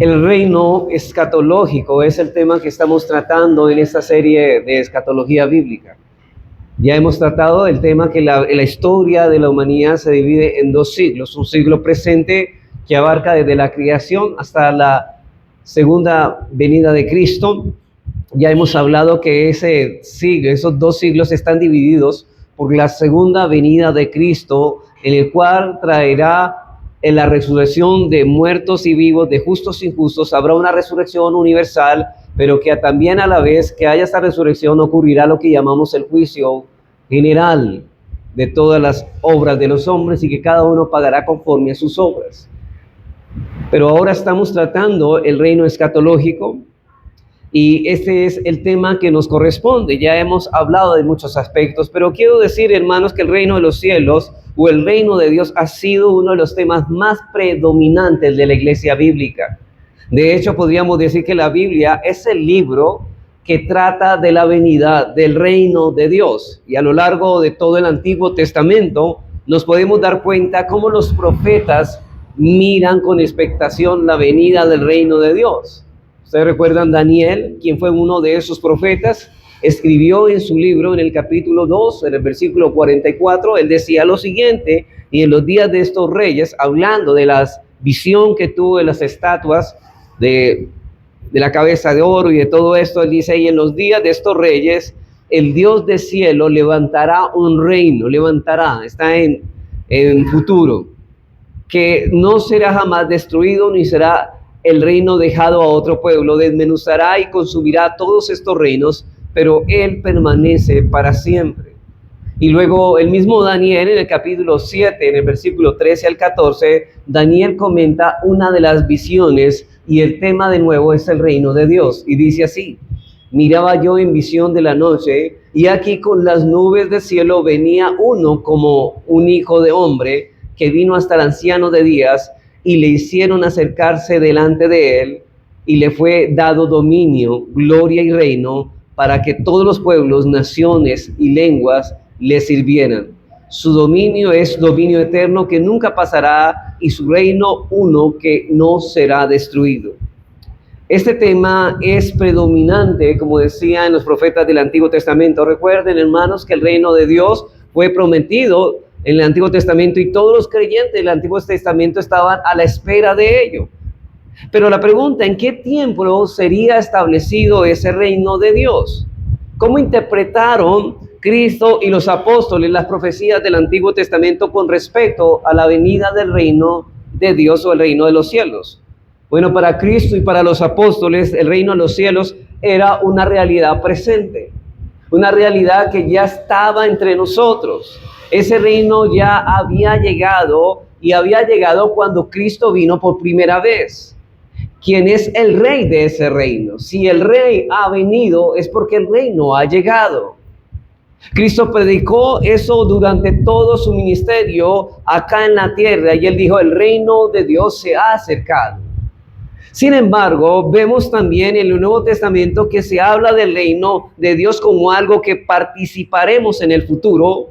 El reino escatológico es el tema que estamos tratando en esta serie de escatología bíblica. Ya hemos tratado el tema que la historia de la humanidad se divide en dos siglos. Un siglo presente que abarca desde la creación hasta la segunda venida de Cristo. Ya hemos hablado que ese siglo, esos dos siglos están divididos por la segunda venida de Cristo, en el cual traerá en la resurrección de muertos y vivos, de justos y injustos. Habrá una resurrección universal, pero que también a la vez que haya esta resurrección ocurrirá lo que llamamos el juicio general de todas las obras de los hombres, y que cada uno pagará conforme a sus obras. Pero ahora estamos tratando el reino escatológico, y este es el tema que nos corresponde. Ya hemos hablado de muchos aspectos, pero quiero decir, hermanos, que el reino de los cielos o el reino de Dios ha sido uno de los temas más predominantes de la iglesia bíblica. De hecho, podríamos decir que la Biblia es el libro que trata de la venida del reino de Dios. Y a lo largo de todo el Antiguo Testamento nos podemos dar cuenta cómo los profetas miran con expectación la venida del reino de Dios. Ustedes recuerdan Daniel, quien fue uno de esos profetas, escribió en su libro, en el capítulo 2, en el versículo 44, él decía lo siguiente: y en los días de estos reyes, hablando de la visión que tuvo de las estatuas, de la cabeza de oro y de todo esto, él dice: y en los días de estos reyes, el Dios del cielo levantará un reino, está en futuro, que no será jamás destruido, ni será el reino dejado a otro pueblo. Desmenuzará y consumirá todos estos reinos, pero él permanece para siempre. Y luego el mismo Daniel, en el capítulo 7, en el versículo 13 al 14, Daniel comenta una de las visiones, y el tema de nuevo es el reino de Dios. Y dice así: miraba yo en visión de la noche, y aquí con las nubes del cielo venía uno como un hijo de hombre, que vino hasta el anciano de días, y le hicieron acercarse delante de él, y le fue dado dominio, gloria y reino, para que todos los pueblos, naciones y lenguas le sirvieran. Su dominio es dominio eterno que nunca pasará, y su reino uno que no será destruido. Este tema es predominante, como decían los profetas del Antiguo Testamento. Recuerden, hermanos, que el reino de Dios fue prometido en el Antiguo Testamento, y todos los creyentes del Antiguo Testamento estaban a la espera de ello. Pero la pregunta: ¿en qué tiempo sería establecido ese reino de Dios? ¿Cómo interpretaron Cristo y los apóstoles las profecías del Antiguo Testamento con respecto a la venida del reino de Dios o el reino de los cielos? Bueno, para Cristo y para los apóstoles, el reino de los cielos era una realidad presente, una realidad que ya estaba entre nosotros. Ese reino ya había llegado, y había llegado cuando Cristo vino por primera vez. ¿Quién es el rey de ese reino? Si el rey ha venido, es porque el reino ha llegado. Cristo predicó eso durante todo su ministerio acá en la tierra, y él dijo: el reino de Dios se ha acercado. Sin embargo, vemos también en el Nuevo Testamento que se habla del reino de Dios como algo que participaremos en el futuro.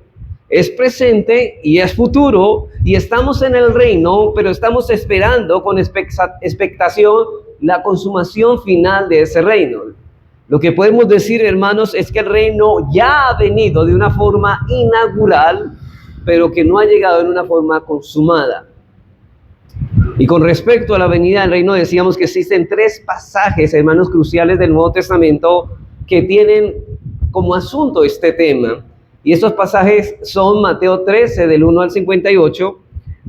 Es presente y es futuro, y estamos en el reino, pero estamos esperando con expectación la consumación final de ese reino. Lo que podemos decir, hermanos, es que el reino ya ha venido de una forma inaugural, pero que no ha llegado en una forma consumada. Y con respecto a la venida del reino, decíamos que existen tres pasajes, hermanos, cruciales del Nuevo Testamento que tienen como asunto este tema. Y estos pasajes son Mateo 13, del 1 al 58,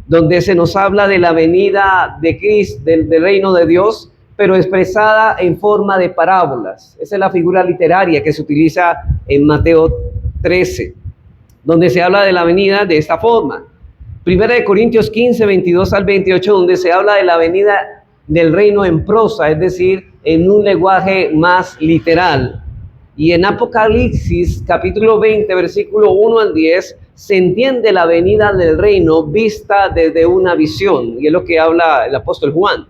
donde se nos habla de la venida de Cristo, del reino de Dios, pero expresada en forma de parábolas. Esa es la figura literaria que se utiliza en Mateo 13, donde se habla de la venida de esta forma. Primera de Corintios 15, 22 al 28, donde se habla de la venida del reino en prosa, es decir, en un lenguaje más literal. Y en Apocalipsis, capítulo 20, versículo 1 al 10, se entiende la venida del reino vista desde una visión. Y es lo que habla el apóstol Juan.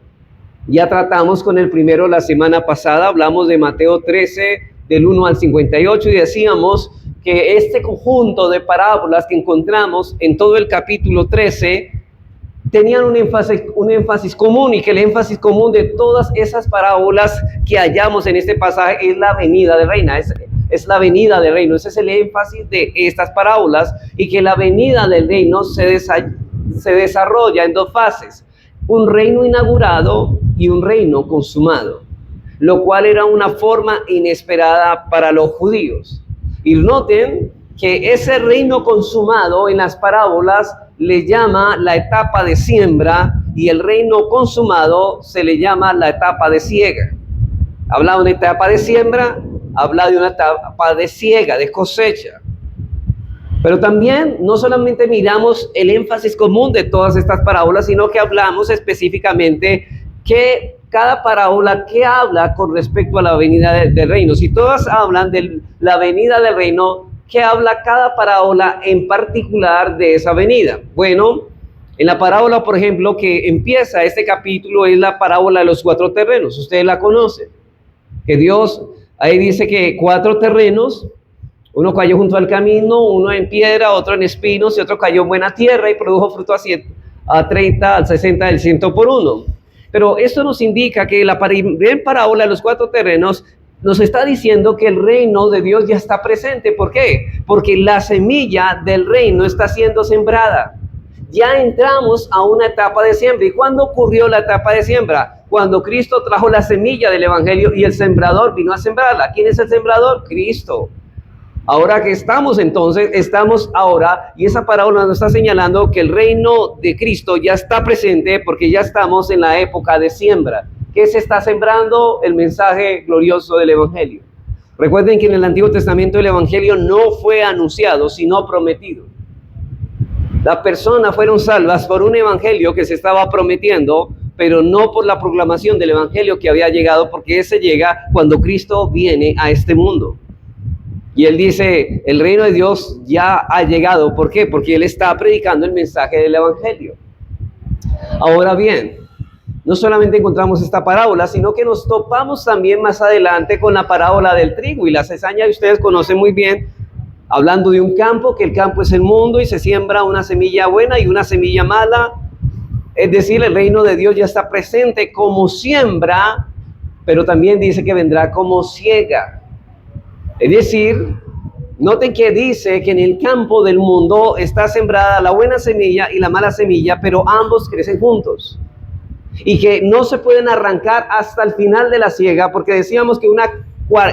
Ya tratamos con el primero la semana pasada, hablamos de Mateo 13, del 1 al 58, y decíamos que este conjunto de parábolas que encontramos en todo el capítulo 13 tenían un énfasis común, y que el énfasis común de todas esas parábolas que hallamos en este pasaje es la venida del reino, es la venida del reino. Ese es el énfasis de estas parábolas, y que la venida del reino se desarrolla en dos fases: un reino inaugurado y un reino consumado, lo cual era una forma inesperada para los judíos. Y noten que ese reino consumado en las parábolas le llama la etapa de siembra, y el reino consumado se le llama la etapa de siega. Habla de una etapa de siembra, habla de una etapa de siega, de cosecha. Pero también no solamente miramos el énfasis común de todas estas parábolas, sino que hablamos específicamente que cada parábola que habla con respecto a la venida del reino. Si todas hablan de la venida del reino, ¿qué habla cada parábola en particular de esa venida? Bueno, en la parábola, por ejemplo, que empieza este capítulo, es la parábola de los 4 terrenos. Ustedes la conocen. Que Dios, ahí dice que 4 terrenos, uno cayó junto al camino, uno en piedra, otro en espinos, y otro cayó en buena tierra y produjo fruto a 30, al 60, al 100 por uno. Pero esto nos indica que la primera parábola de los 4 terrenos nos está diciendo que el reino de Dios ya está presente. ¿Por qué? Porque la semilla del reino está siendo sembrada. Ya entramos a una etapa de siembra. ¿Y cuándo ocurrió la etapa de siembra? Cuando Cristo trajo la semilla del evangelio y el sembrador vino a sembrarla. ¿Quién es el sembrador? Cristo. Ahora que estamos ahora, y esa parábola nos está señalando que el reino de Cristo ya está presente, porque ya estamos en la época de siembra. ¿Qué se está sembrando? El mensaje glorioso del evangelio. Recuerden que en el Antiguo Testamento el evangelio no fue anunciado, sino prometido. Las personas fueron salvas por un evangelio que se estaba prometiendo, pero no por la proclamación del evangelio que había llegado, porque ese llega cuando Cristo viene a este mundo. Y él dice, el reino de Dios ya ha llegado. ¿Por qué? Porque él está predicando el mensaje del evangelio. Ahora bien, no solamente encontramos esta parábola, sino que nos topamos también más adelante con la parábola del trigo y la cizaña. Y ustedes conocen muy bien, hablando de un campo, que el campo es el mundo, y se siembra una semilla buena y una semilla mala. Es decir, el reino de Dios ya está presente como siembra, pero también dice que vendrá como siega. Es decir, noten que dice que en el campo del mundo está sembrada la buena semilla y la mala semilla, pero ambos crecen juntos. Y que no se pueden arrancar hasta el final de la siega, porque decíamos que una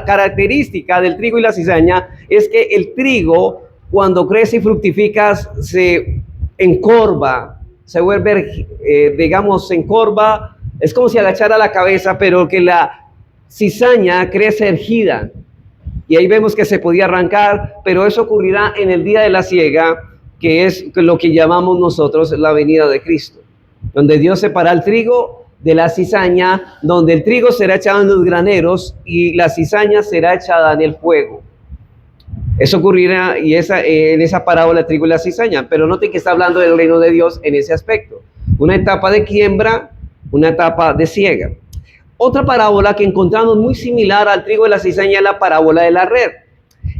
característica del trigo y la cizaña es que el trigo, cuando crece y fructifica, se encorva, se vuelve, se encorva, es como si agachara la cabeza, pero que la cizaña crece erguida. Y ahí vemos que se podía arrancar, pero eso ocurrirá en el día de la siega, que es lo que llamamos nosotros la venida de Cristo, donde Dios separa el trigo de la cizaña, donde el trigo será echado en los graneros y la cizaña será echada en el fuego. Eso ocurrirá y en esa parábola el trigo y la cizaña, pero noten que está hablando del reino de Dios en ese aspecto. Una etapa de siembra, una etapa de siega. Otra parábola que encontramos muy similar al trigo y la cizaña es la parábola de la red.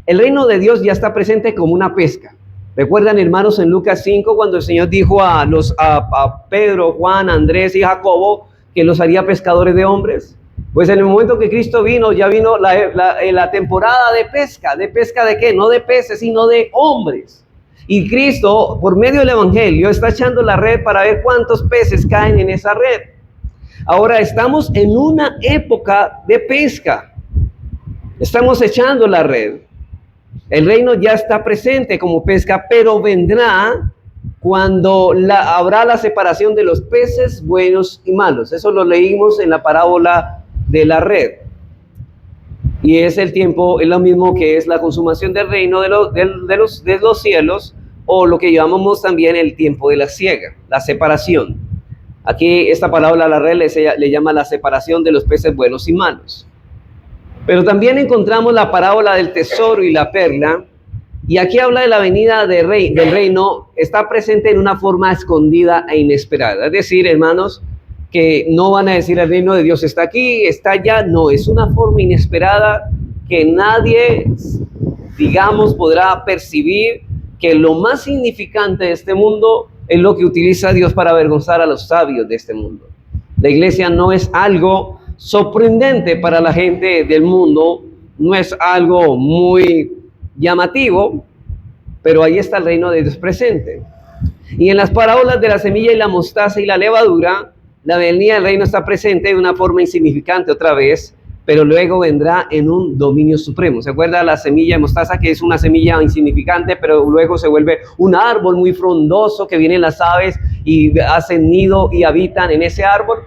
El reino de Dios ya está presente como una pesca. ¿Recuerdan, hermanos, en Lucas 5, cuando el Señor dijo a Pedro, Juan, Andrés y Jacobo que los haría pescadores de hombres? Pues en el momento que Cristo vino, ya vino la temporada de pesca. ¿De pesca de qué? No de peces, sino de hombres. Y Cristo, por medio del evangelio, está echando la red para ver cuántos peces caen en esa red. Ahora estamos en una época de pesca. Estamos echando la red. El reino ya está presente como pesca, pero vendrá cuando habrá la separación de los peces buenos y malos. Eso lo leímos en la parábola de la red. Y es el tiempo, es lo mismo que es la consumación del reino de los cielos, o lo que llamamos también el tiempo de la siega, la separación. Aquí esta parábola la red le llama la separación de los peces buenos y malos. Pero también encontramos la parábola del tesoro y la perla, y aquí habla de la venida del reino, está presente en una forma escondida e inesperada. Es decir, hermanos, que no van a decir el reino de Dios está aquí, está allá, no, es una forma inesperada que nadie, digamos, podrá percibir, que lo más significante de este mundo es lo que utiliza Dios para avergonzar a los sabios de este mundo. La iglesia no es algo sorprendente para la gente del mundo, no es algo muy llamativo, pero ahí está el reino de Dios presente. Y en las parábolas de la semilla y la mostaza y la levadura, la venida del reino está presente de una forma insignificante otra vez, pero luego vendrá en un dominio supremo. ¿Se acuerda la semilla de mostaza, que es una semilla insignificante, pero luego se vuelve un árbol muy frondoso, que vienen las aves y hacen nido y habitan en ese árbol?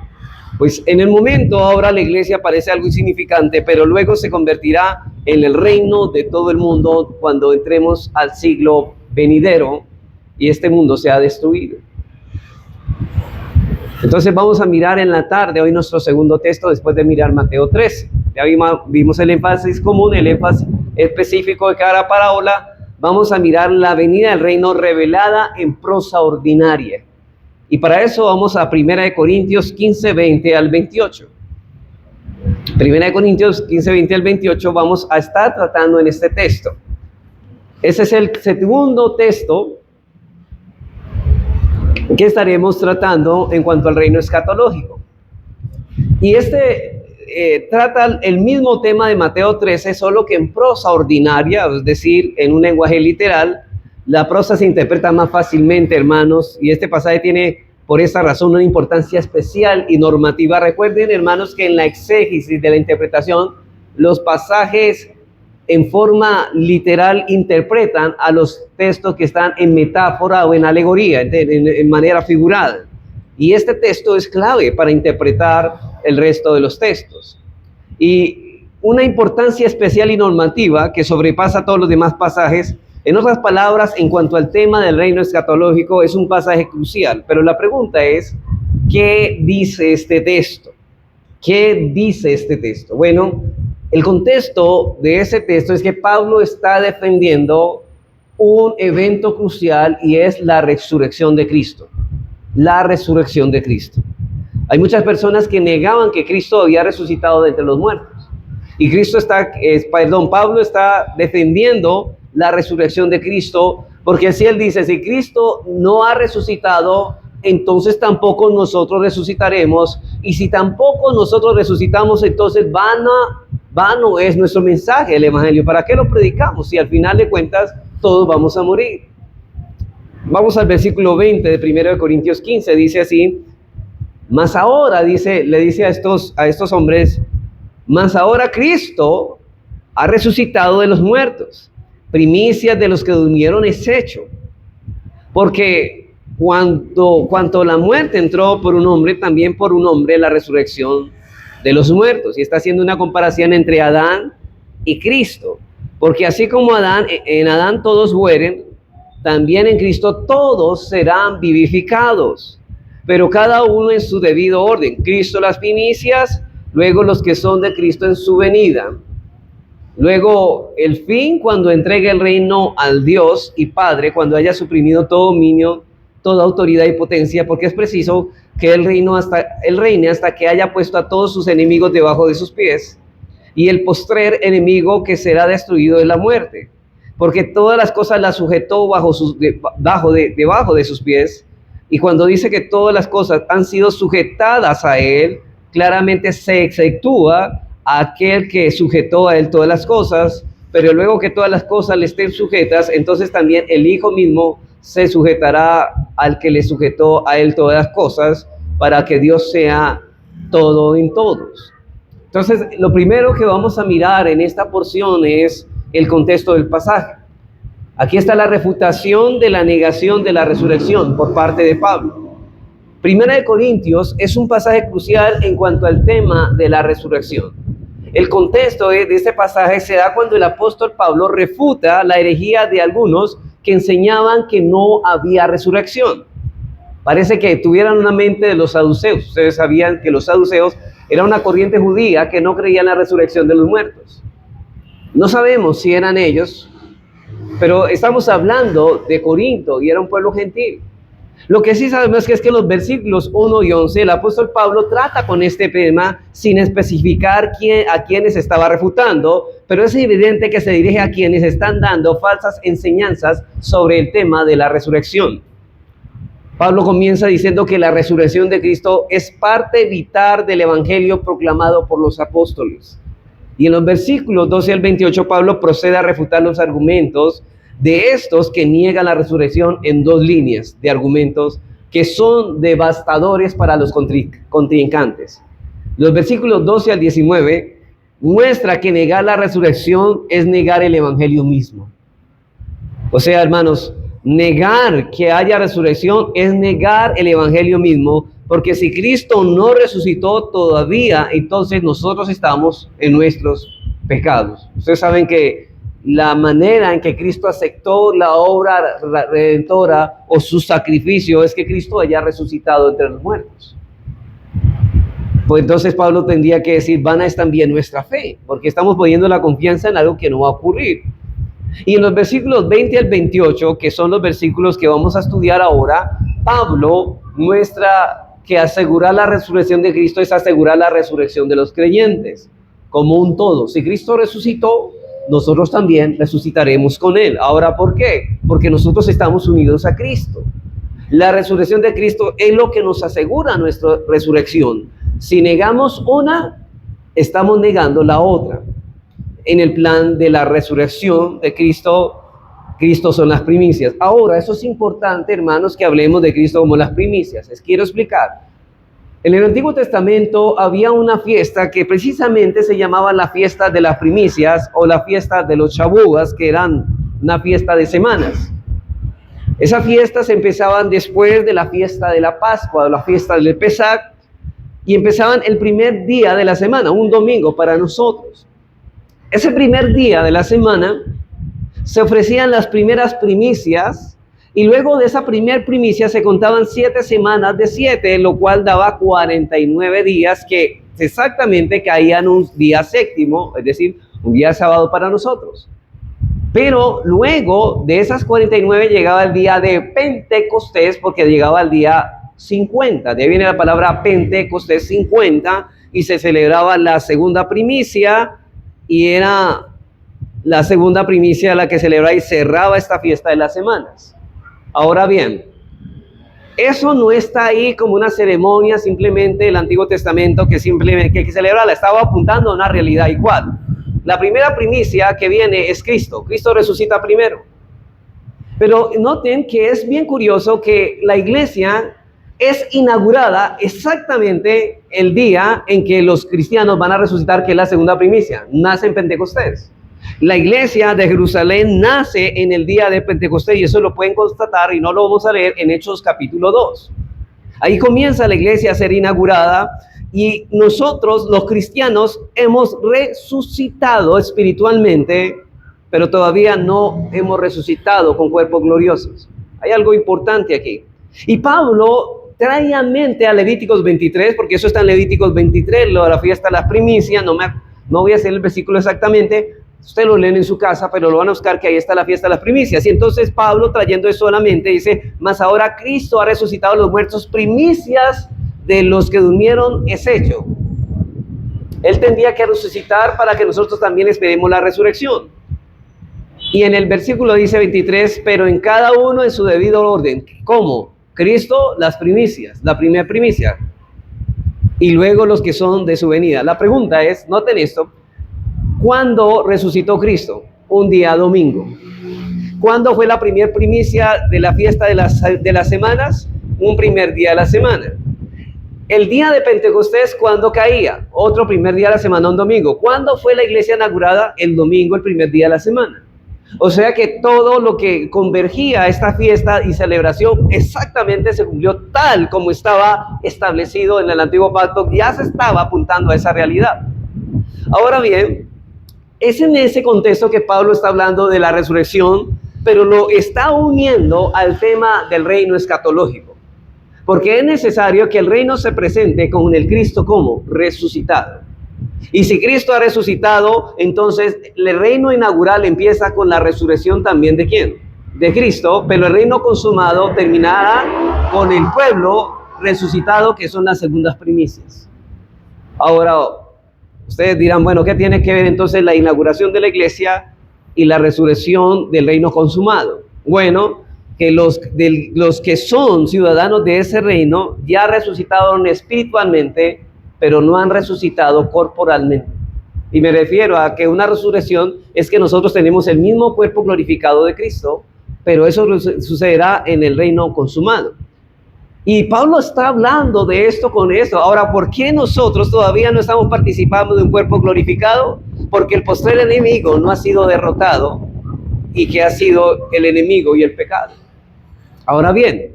Pues en el momento ahora la iglesia parece algo insignificante, pero luego se convertirá en el reino de todo el mundo cuando entremos al siglo venidero y este mundo sea destruido. Entonces vamos a mirar en la tarde hoy nuestro segundo texto después de mirar Mateo 13. Ya vimos el énfasis común, el énfasis específico de cada parábola. Vamos a mirar la venida del reino revelada en prosa ordinaria. Y para eso vamos a 1 Corintios 15, 20 al 28. 1 Corintios 15, 20 al 28 vamos a estar tratando en este texto. Ese es el segundo texto que estaremos tratando en cuanto al reino escatológico. Y trata el mismo tema de Mateo 13, solo que en prosa ordinaria, es decir, en un lenguaje literal. La prosa se interpreta más fácilmente, hermanos, y este pasaje tiene por esa razón una importancia especial y normativa. Recuerden, hermanos, que en la exégesis de la interpretación, los pasajes en forma literal interpretan a los textos que están en metáfora o en alegoría, en manera figurada. Y este texto es clave para interpretar el resto de los textos. Y una importancia especial y normativa que sobrepasa todos los demás pasajes. En otras palabras, en cuanto al tema del reino escatológico, es un pasaje crucial. Pero la pregunta es, ¿qué dice este texto? ¿Qué dice este texto? Bueno, el contexto de ese texto es que Pablo está defendiendo un evento crucial y es la resurrección de Cristo. La resurrección de Cristo. Hay muchas personas que negaban que Cristo había resucitado de entre los muertos. Y Pablo está defendiendo la resurrección de Cristo, porque si él dice, si Cristo no ha resucitado, entonces tampoco nosotros resucitaremos, y si tampoco nosotros resucitamos, entonces vano es nuestro mensaje, el evangelio. ¿Para qué lo predicamos si al final de cuentas todos vamos a morir? Vamos al versículo 20 de 1 Corintios 15, dice así: mas ahora, le dice a estos hombres, mas ahora Cristo ha resucitado de los muertos, primicias de los que durmieron es hecho. Porque cuanto la muerte entró por un hombre, también por un hombre la resurrección de los muertos. Y está haciendo una comparación entre Adán y Cristo. Porque así como en Adán todos mueren, también en Cristo todos serán vivificados, pero cada uno en su debido orden. Cristo las primicias, luego los que son de Cristo en su venida. Luego el fin, cuando entregue el reino al Dios y Padre, cuando haya suprimido todo dominio, toda autoridad y potencia, porque es preciso que Él reine hasta que haya puesto a todos sus enemigos debajo de sus pies. Y el postrer enemigo que será destruido es la muerte, porque todas las cosas las sujetó debajo de sus pies. Y cuando dice que todas las cosas han sido sujetadas a Él, claramente se exceptúa a aquel que sujetó a Él todas las cosas, pero luego que todas las cosas le estén sujetas, entonces también el Hijo mismo se sujetará al que le sujetó a Él todas las cosas, para que Dios sea todo en todos. Entonces, lo primero que vamos a mirar en esta porción es el contexto del pasaje. Aquí está la refutación de la negación de la resurrección por parte de Pablo. 1 Corintios es un pasaje crucial en cuanto al tema de la resurrección. El contexto de este pasaje se da cuando el apóstol Pablo refuta la herejía de algunos que enseñaban que no había resurrección. Parece que tuvieran una mente de los saduceos. Ustedes sabían que los saduceos era una corriente judía que no creía en la resurrección de los muertos. No sabemos si eran ellos, pero estamos hablando de Corinto y era un pueblo gentil. Lo que sí sabemos es que en los versículos 1 y 11 el apóstol Pablo trata con este tema sin especificar a quienes estaba refutando, pero es evidente que se dirige a quienes están dando falsas enseñanzas sobre el tema de la resurrección. Pablo comienza diciendo que la resurrección de Cristo es parte vital del evangelio proclamado por los apóstoles. Y en los versículos 12 al 28, Pablo procede a refutar los argumentos de estos que niegan la resurrección en dos líneas de argumentos que son devastadores para los contrincantes. Los versículos 12 al 19 muestra que negar la resurrección es negar el evangelio mismo. O sea, hermanos, negar que haya resurrección es negar el evangelio mismo, porque si Cristo no resucitó todavía, entonces nosotros estamos en nuestros pecados. Ustedes saben que la manera en que Cristo aceptó la obra redentora o su sacrificio es que Cristo haya resucitado entre los muertos. Pues entonces Pablo tendría que decir, vana es también nuestra fe, porque estamos poniendo la confianza en algo que no va a ocurrir. Y en los versículos 20 al 28, que son los versículos que vamos a estudiar ahora, Pablo muestra que asegurar la resurrección de Cristo es asegurar la resurrección de los creyentes, como un todo. Si Cristo resucitó, nosotros también resucitaremos con Él. Ahora, ¿por qué? Porque nosotros estamos unidos a Cristo. La resurrección de Cristo es lo que nos asegura nuestra resurrección. Si negamos una, estamos negando la otra. En el plan de la resurrección de Cristo, Cristo son las primicias. Ahora, eso es importante, hermanos, que hablemos de Cristo como las primicias. Les quiero explicar. En el Antiguo Testamento había una fiesta que precisamente se llamaba la fiesta de las primicias o la fiesta de los Shavuos, que eran una fiesta de semanas. Esas fiestas empezaban después de la fiesta de la Pascua, de la fiesta del Pesach, y empezaban el primer día de la semana, un domingo para nosotros. Ese primer día de la semana se ofrecían las primeras primicias y luego de esa primer primicia se contaban 7 semanas de 7, lo cual daba 49 días que exactamente caían un día séptimo, es decir, un día sábado para nosotros. Pero luego de esas 49 llegaba el día de Pentecostés, porque llegaba el día 50. De ahí viene la palabra Pentecostés, 50, y se celebraba la segunda primicia, y era la segunda primicia la que celebraba y cerraba esta fiesta de las semanas. Ahora bien, eso no está ahí como una ceremonia simplemente del Antiguo Testamento que simplemente hay que celebrarla, estaba apuntando a una realidad igual. La primera primicia que viene es Cristo. Cristo resucita primero. Pero noten que es bien curioso que la iglesia es inaugurada exactamente el día en que los cristianos van a resucitar, que es la segunda primicia. Nace en Pentecostés. La iglesia de Jerusalén nace en el día de Pentecostés y eso lo pueden constatar y no lo vamos a leer en Hechos capítulo 2. Ahí comienza la iglesia a ser inaugurada y nosotros los cristianos hemos resucitado espiritualmente, pero todavía no hemos resucitado con cuerpos gloriosos. Hay algo importante aquí. Y Pablo trae a mente a Levíticos 23, porque eso está en Levíticos 23, lo de la fiesta de las primicias, no voy a hacer el versículo exactamente, ustedes lo leen en su casa, pero lo van a buscar que ahí está la fiesta de las primicias. Y entonces Pablo, trayendo eso a la mente, dice, mas ahora Cristo ha resucitado a los muertos, primicias de los que durmieron es hecho. Él tendría que resucitar para que nosotros también esperemos la resurrección. Y en el versículo dice 23, pero en cada uno en su debido orden. ¿Cómo? Cristo, las primicias, la primera primicia. Y luego los que son de su venida. La pregunta es, noten esto, ¿cuándo resucitó Cristo? Un día domingo. ¿Cuándo fue la primera primicia de la fiesta de las semanas? Un primer día de la semana. El día de Pentecostés, ¿cuándo caía? Otro primer día de la semana, un domingo. ¿Cuándo fue la iglesia inaugurada? El domingo, el primer día de la semana. O sea que todo lo que convergía a esta fiesta y celebración exactamente se cumplió tal como estaba establecido en el antiguo pacto. Ya se estaba apuntando a esa realidad. Ahora bien, es en ese contexto que Pablo está hablando de la resurrección, pero lo está uniendo al tema del reino escatológico. Porque es necesario que el reino se presente con el Cristo como resucitado. Y si Cristo ha resucitado, entonces el reino inaugural empieza con la resurrección también ¿de quién? De Cristo, pero el reino consumado terminará con el pueblo resucitado, que son las segundas primicias. Ahora, ustedes dirán, bueno, ¿qué tiene que ver entonces la inauguración de la iglesia y la resurrección del reino consumado? Bueno, que los que son ciudadanos de ese reino ya resucitaron espiritualmente, pero no han resucitado corporalmente. Y me refiero a que una resurrección es que nosotros tenemos el mismo cuerpo glorificado de Cristo, pero eso sucederá en el reino consumado. Y Pablo está hablando de esto con esto. Ahora, ¿por qué nosotros todavía no estamos participando de un cuerpo glorificado? Porque el postrer enemigo no ha sido derrotado, y que ha sido el enemigo y el pecado. Ahora bien,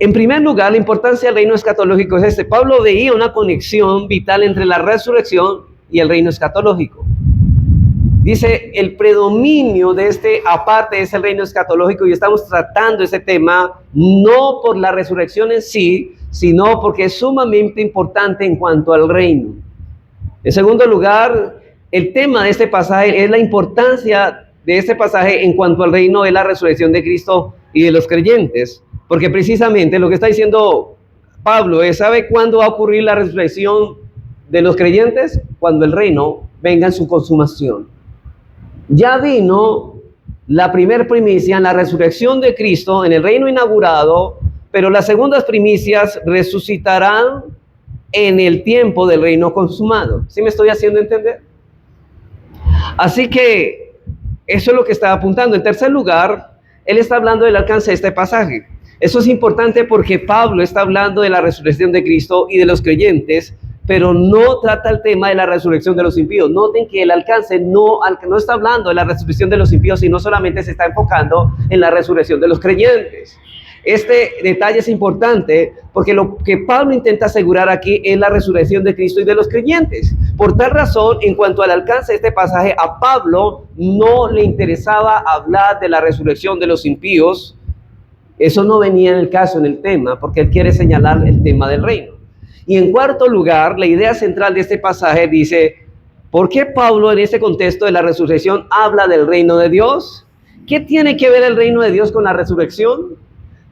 en primer lugar, la importancia del reino escatológico es este. Pablo veía una conexión vital entre la resurrección y el reino escatológico. Dice, el predominio de este aparte es el reino escatológico, y estamos tratando ese tema no por la resurrección en sí, sino porque es sumamente importante en cuanto al reino. En segundo lugar, el tema de este pasaje es la importancia de este pasaje en cuanto al reino de la resurrección de Cristo y de los creyentes, porque precisamente lo que está diciendo Pablo es, ¿sabe cuándo va a ocurrir la resurrección de los creyentes? Cuando el reino venga en su consumación. Ya vino la primer primicia en la resurrección de Cristo en el reino inaugurado, pero las segundas primicias resucitarán en el tiempo del reino consumado. ¿Sí me estoy haciendo entender? Así que eso es lo que está apuntando. En tercer lugar, él está hablando del alcance de este pasaje. Eso es importante porque Pablo está hablando de la resurrección de Cristo y de los creyentes, pero no trata el tema de la resurrección de los impíos. Noten que el alcance no está hablando de la resurrección de los impíos, sino solamente se está enfocando en la resurrección de los creyentes. Este detalle es importante porque lo que Pablo intenta asegurar aquí es la resurrección de Cristo y de los creyentes. Por tal razón, en cuanto al alcance de este pasaje, a Pablo no le interesaba hablar de la resurrección de los impíos. Eso no venía en el caso, en el tema, porque él quiere señalar el tema del reino. Y en cuarto lugar, la idea central de este pasaje dice, ¿por qué Pablo en este contexto de la resurrección habla del reino de Dios? ¿Qué tiene que ver el reino de Dios con la resurrección?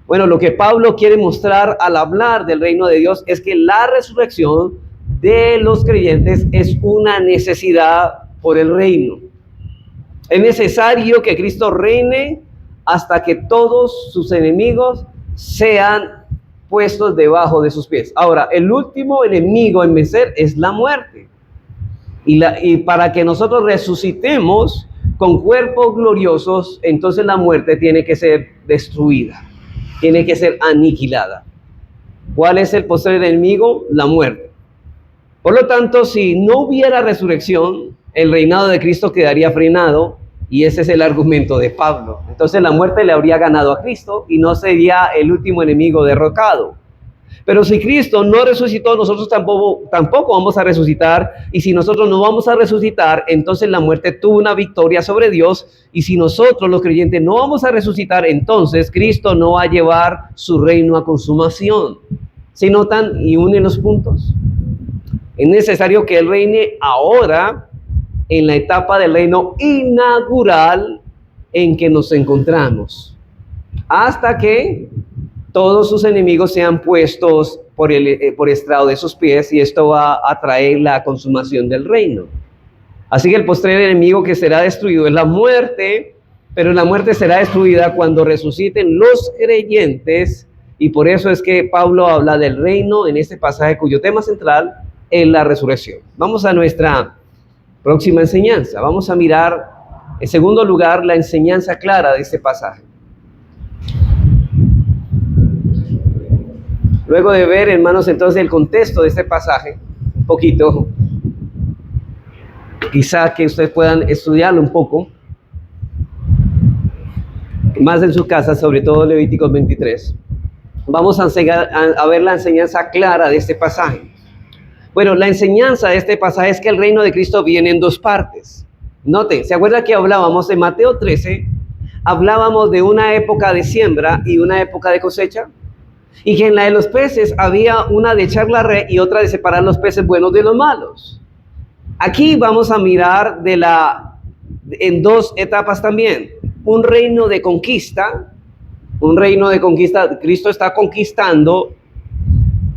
Bueno, lo que Pablo quiere mostrar al hablar del reino de Dios es que la resurrección de los creyentes es una necesidad por el reino. Es necesario que Cristo reine hasta que todos sus enemigos sean puestos debajo de sus pies. Ahora, el último enemigo en vencer es la muerte. Y para que nosotros resucitemos con cuerpos gloriosos, entonces la muerte tiene que ser destruida. Tiene que ser aniquilada. ¿Cuál es el postrer enemigo? La muerte. Por lo tanto, si no hubiera resurrección, el reinado de Cristo quedaría frenado, y ese es el argumento de Pablo. Entonces la muerte le habría ganado a Cristo y no sería el último enemigo derrotado. Pero si Cristo no resucitó, nosotros tampoco vamos a resucitar. Y si nosotros no vamos a resucitar, entonces la muerte tuvo una victoria sobre Dios. Y si nosotros los creyentes no vamos a resucitar, entonces Cristo no va a llevar su reino a consumación. ¿Sí notan y unen los puntos? Es necesario que Él reine ahora en la etapa del reino inaugural en que nos encontramos, hasta que todos sus enemigos sean puestos por estrado de sus pies, y esto va a traer la consumación del reino. Así que el postrer enemigo que será destruido es la muerte, pero la muerte será destruida cuando resuciten los creyentes, y por eso es que Pablo habla del reino en este pasaje cuyo tema central es la resurrección. Vamos a nuestra próxima enseñanza. Vamos a mirar, en segundo lugar, la enseñanza clara de este pasaje. Luego de ver, hermanos, entonces el contexto de este pasaje, un poquito, quizá que ustedes puedan estudiarlo un poco, más en su casa, sobre todo Levíticos 23. Vamos a ver la enseñanza clara de este pasaje. Bueno, la enseñanza de este pasaje es que el reino de Cristo viene en dos partes. Noten, ¿se acuerdan que hablábamos en Mateo 13? Hablábamos de una época de siembra y una época de cosecha. Y que en la de los peces había una de echar la red y otra de separar los peces buenos de los malos. Aquí vamos a mirar en dos etapas también. Un reino de conquista. Cristo está conquistando.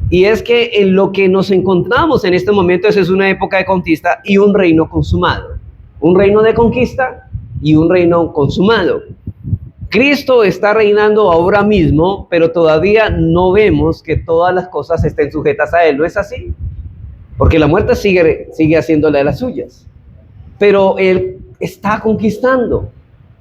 Y es que en lo que nos encontramos en este momento es una época de conquista y un reino consumado. Un reino de conquista y un reino consumado. Cristo está reinando ahora mismo, pero todavía no vemos que todas las cosas estén sujetas a Él. ¿No es así? Porque la muerte sigue haciéndole las suyas. Pero Él está conquistando.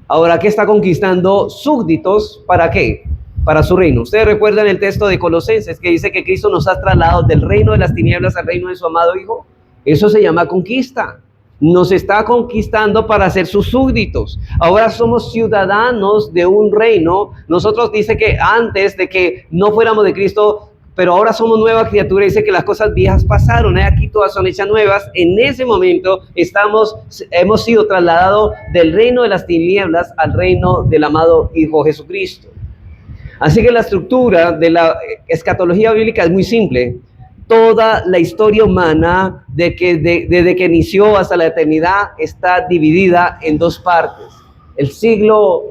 Ahora, ¿qué está conquistando? Súbditos, ¿para qué? Para su reino. Ustedes recuerdan el texto de Colosenses que dice que Cristo nos ha trasladado del reino de las tinieblas al reino de su amado Hijo. Eso se llama conquista. Nos está conquistando para ser sus súbditos. Ahora somos ciudadanos de un reino. Nosotros dice que antes de que no fuéramos de Cristo, pero ahora somos nueva criatura, dice que las cosas viejas pasaron, aquí todas son hechas nuevas. En ese momento hemos sido trasladados del reino de las tinieblas al reino del amado Hijo Jesucristo. Así que la estructura de la escatología bíblica es muy simple. Toda la historia humana, desde que inició hasta la eternidad, está dividida en dos partes: el siglo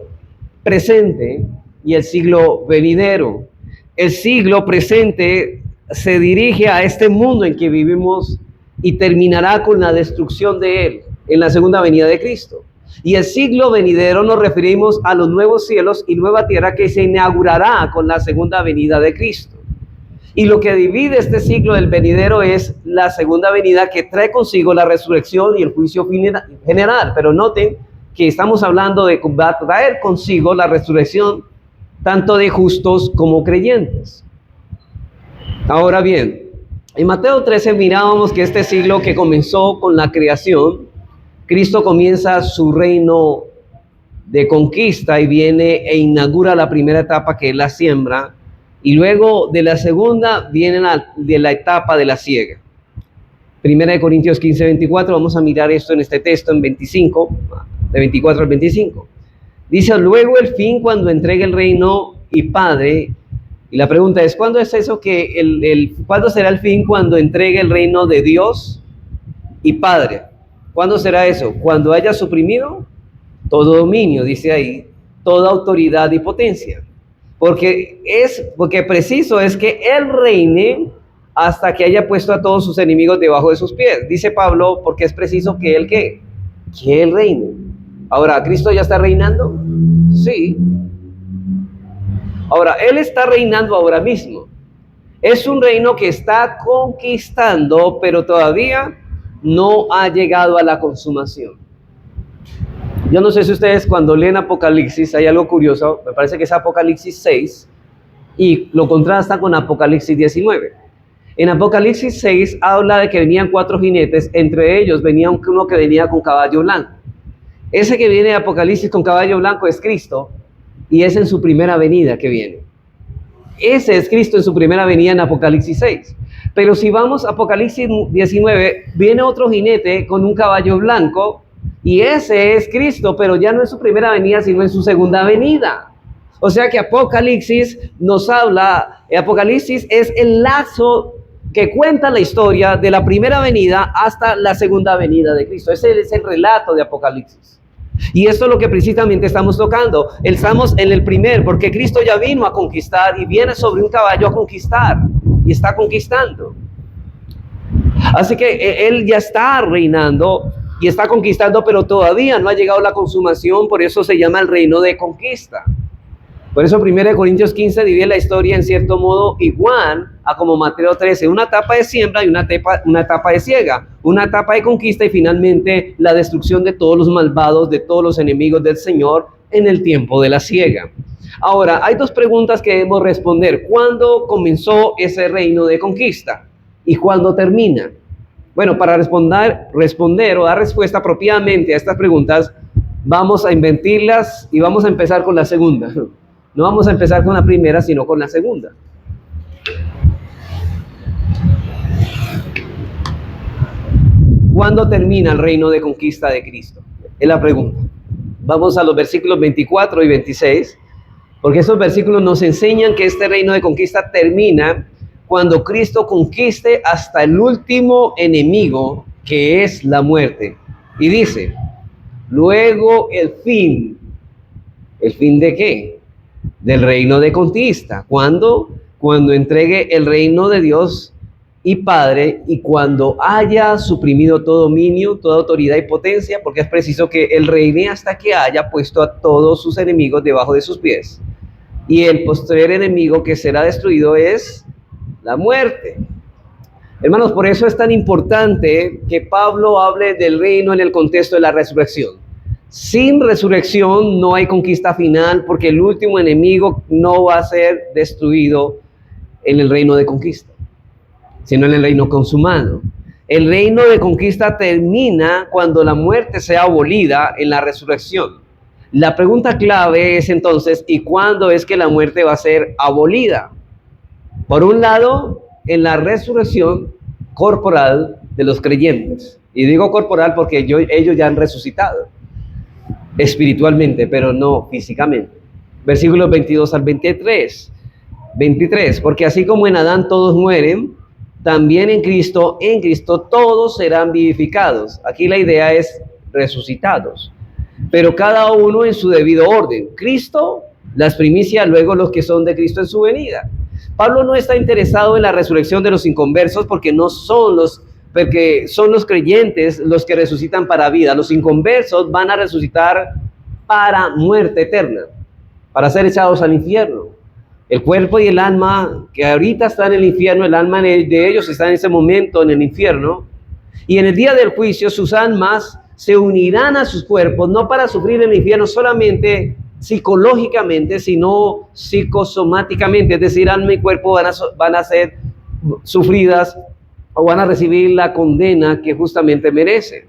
presente y el siglo venidero. El siglo presente se dirige a este mundo en que vivimos y terminará con la destrucción de él en la segunda venida de Cristo. Y el siglo venidero nos referimos a los nuevos cielos y nueva tierra que se inaugurará con la segunda venida de Cristo. Y lo que divide este siglo del venidero es la segunda venida, que trae consigo la resurrección y el juicio general. Pero noten que estamos hablando de que va a traer consigo la resurrección tanto de justos como creyentes. Ahora bien, en Mateo 13 mirábamos que este siglo que comenzó con la creación, Cristo comienza su reino de conquista y viene e inaugura la primera etapa, que es la siembra, y luego de la segunda viene de la etapa de la siega. Primera de Corintios 15, 24, vamos a mirar esto en este texto en 25, de 24 al 25. Dice: luego el fin, cuando entregue el reino y Padre. Y la pregunta es, ¿cuándo es eso cuándo será el fin cuando entregue el reino de Dios y Padre? ¿Cuándo será eso? Cuando haya suprimido todo dominio, dice ahí, toda autoridad y potencia. Porque preciso es que Él reine hasta que haya puesto a todos sus enemigos debajo de sus pies. Dice Pablo, porque es preciso que Él ¿qué? Que Él reine. Ahora, ¿Cristo ya está reinando? Sí. Ahora, Él está reinando ahora mismo. Es un reino que está conquistando, pero todavía no ha llegado a la consumación. Yo no sé si ustedes cuando leen Apocalipsis, hay algo curioso, me parece que es Apocalipsis 6, y lo contrasta con Apocalipsis 19. En Apocalipsis 6 habla de que venían 4 jinetes, entre ellos venía uno que venía con caballo blanco. Ese que viene de Apocalipsis con caballo blanco es Cristo, y es en su primera venida que viene. Ese es Cristo en su primera venida en Apocalipsis 6. Pero si vamos a Apocalipsis 19, viene otro jinete con un caballo blanco, y ese es Cristo, pero ya no en su primera venida, sino en su segunda venida. O sea que Apocalipsis nos habla, Apocalipsis es el lazo que cuenta la historia de la primera venida hasta la segunda venida de Cristo. Ese es el relato de Apocalipsis. Y esto es lo que precisamente estamos tocando. Estamos en el porque Cristo ya vino a conquistar y viene sobre un caballo a conquistar y está conquistando. Así que Él ya está reinando y está conquistando, pero todavía no ha llegado la consumación, por eso se llama el reino de conquista. Por eso 1 Corintios 15 divide la historia en cierto modo igual a como Mateo 13, una etapa de siembra y una etapa de siega, una etapa de conquista y finalmente la destrucción de todos los malvados, de todos los enemigos del Señor en el tiempo de la siega. Ahora, hay 2 preguntas que debemos responder. ¿Cuándo comenzó ese reino de conquista? ¿Y cuándo termina? Bueno, para responder o dar respuesta apropiadamente a estas preguntas, vamos a inventarlas y vamos a empezar con la segunda. No vamos a empezar con la primera, sino con la segunda. ¿Cuándo termina el reino de conquista de Cristo? Es la pregunta. Vamos a los versículos 24 y 26, porque esos versículos nos enseñan que este reino de conquista termina cuando Cristo conquiste hasta el último enemigo, que es la muerte. Y dice, luego el fin. ¿El fin de qué? Del reino de conquista. ¿Cuándo? Cuando entregue el reino de Dios y Padre, y cuando haya suprimido todo dominio, toda autoridad y potencia, porque es preciso que Él reine hasta que haya puesto a todos sus enemigos debajo de sus pies. Y el postrer enemigo que será destruido es la muerte. Hermanos, por eso es tan importante que Pablo hable del reino en el contexto de la resurrección. Sin resurrección no hay conquista final, porque el último enemigo no va a ser destruido en el reino de conquista, sino en el reino consumado. El reino de conquista termina cuando la muerte sea abolida en la resurrección. La pregunta clave es entonces, ¿y cuándo es que la muerte va a ser abolida? Por un lado, en la resurrección corporal de los creyentes. Y digo corporal porque ellos ya han resucitado espiritualmente, pero no físicamente. Versículos 22 al 23. 23, porque así como en Adán todos mueren, también en Cristo todos serán vivificados. Aquí la idea es resucitados, pero cada uno en su debido orden. Cristo, las primicias, luego los que son de Cristo en su venida. Pablo no está interesado en la resurrección de los inconversos porque son los creyentes los que resucitan para vida. Los inconversos van a resucitar para muerte eterna, para ser echados al infierno. El cuerpo y el alma que ahorita están en el infierno, el alma de ellos está en ese momento en el infierno, y en el día del juicio sus almas se unirán a sus cuerpos, no para sufrir el infierno solamente psicológicamente, sino psicosomáticamente, es decir, alma y cuerpo van a ser sufridas o van a recibir la condena que justamente merecen.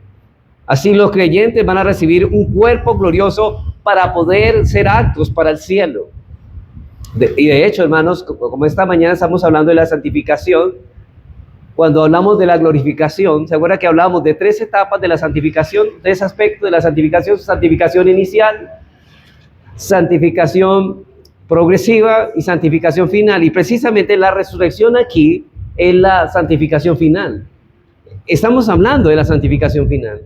Así los creyentes van a recibir un cuerpo glorioso para poder ser aptos para el cielo. Y de hecho, hermanos, como esta mañana estamos hablando de la santificación, cuando hablamos de la glorificación, ¿se acuerda que hablamos de 3 etapas de la santificación, 3 aspectos de la santificación? Santificación inicial, santificación progresiva y santificación final. Y precisamente la resurrección aquí es la santificación final. Estamos hablando de la santificación final.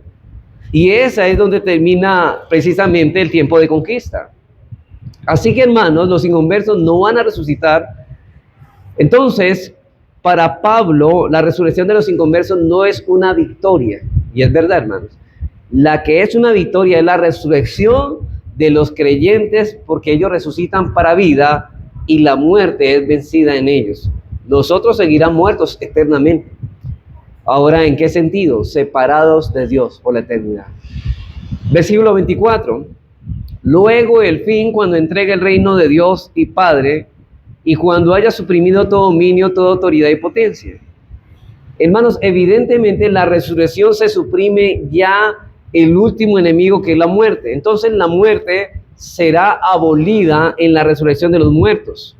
Y esa es donde termina precisamente el tiempo de conquista. Así que, hermanos, los inconversos no van a resucitar. Entonces, para Pablo, la resurrección de los inconversos no es una victoria. Y es verdad, hermanos. La que es una victoria es la resurrección de los creyentes, porque ellos resucitan para vida y la muerte es vencida en ellos. Nosotros seguirán muertos eternamente. Ahora, ¿en qué sentido? Separados de Dios por la eternidad. Versículo 24. Luego el fin, cuando entregue el reino de Dios y Padre, y cuando haya suprimido todo dominio, toda autoridad y potencia. Hermanos, evidentemente la resurrección se suprime ya el último enemigo, que es la muerte. Entonces la muerte será abolida en la resurrección de los muertos.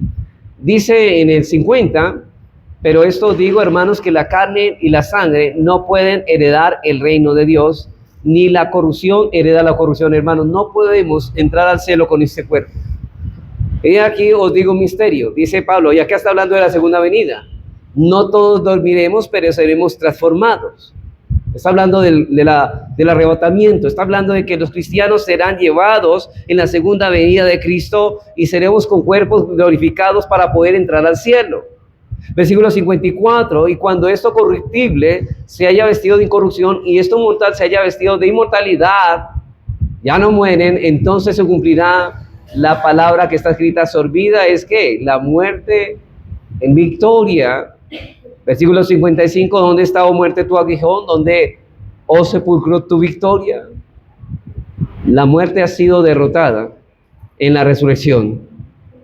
Dice en el 50, pero esto digo, hermanos, que la carne y la sangre no pueden heredar el reino de Dios, ni la corrupción hereda la corrupción. Hermanos, no podemos entrar al cielo con este cuerpo. Y aquí os digo un misterio, dice Pablo, y acá está hablando de la segunda venida. No todos dormiremos, pero seremos transformados. Está hablando del arrebatamiento, está hablando de que los cristianos serán llevados en la segunda venida de Cristo y seremos con cuerpos glorificados para poder entrar al cielo. Versículo 54, y cuando esto corruptible se haya vestido de incorrupción y esto mortal se haya vestido de inmortalidad, ya no mueren, entonces se cumplirá la palabra que está escrita: sorbida es que la muerte en victoria. Versículo 55, ¿dónde está, oh muerte, tu aguijón? ¿Dónde, oh sepulcro, tu victoria? La muerte ha sido derrotada en la resurrección.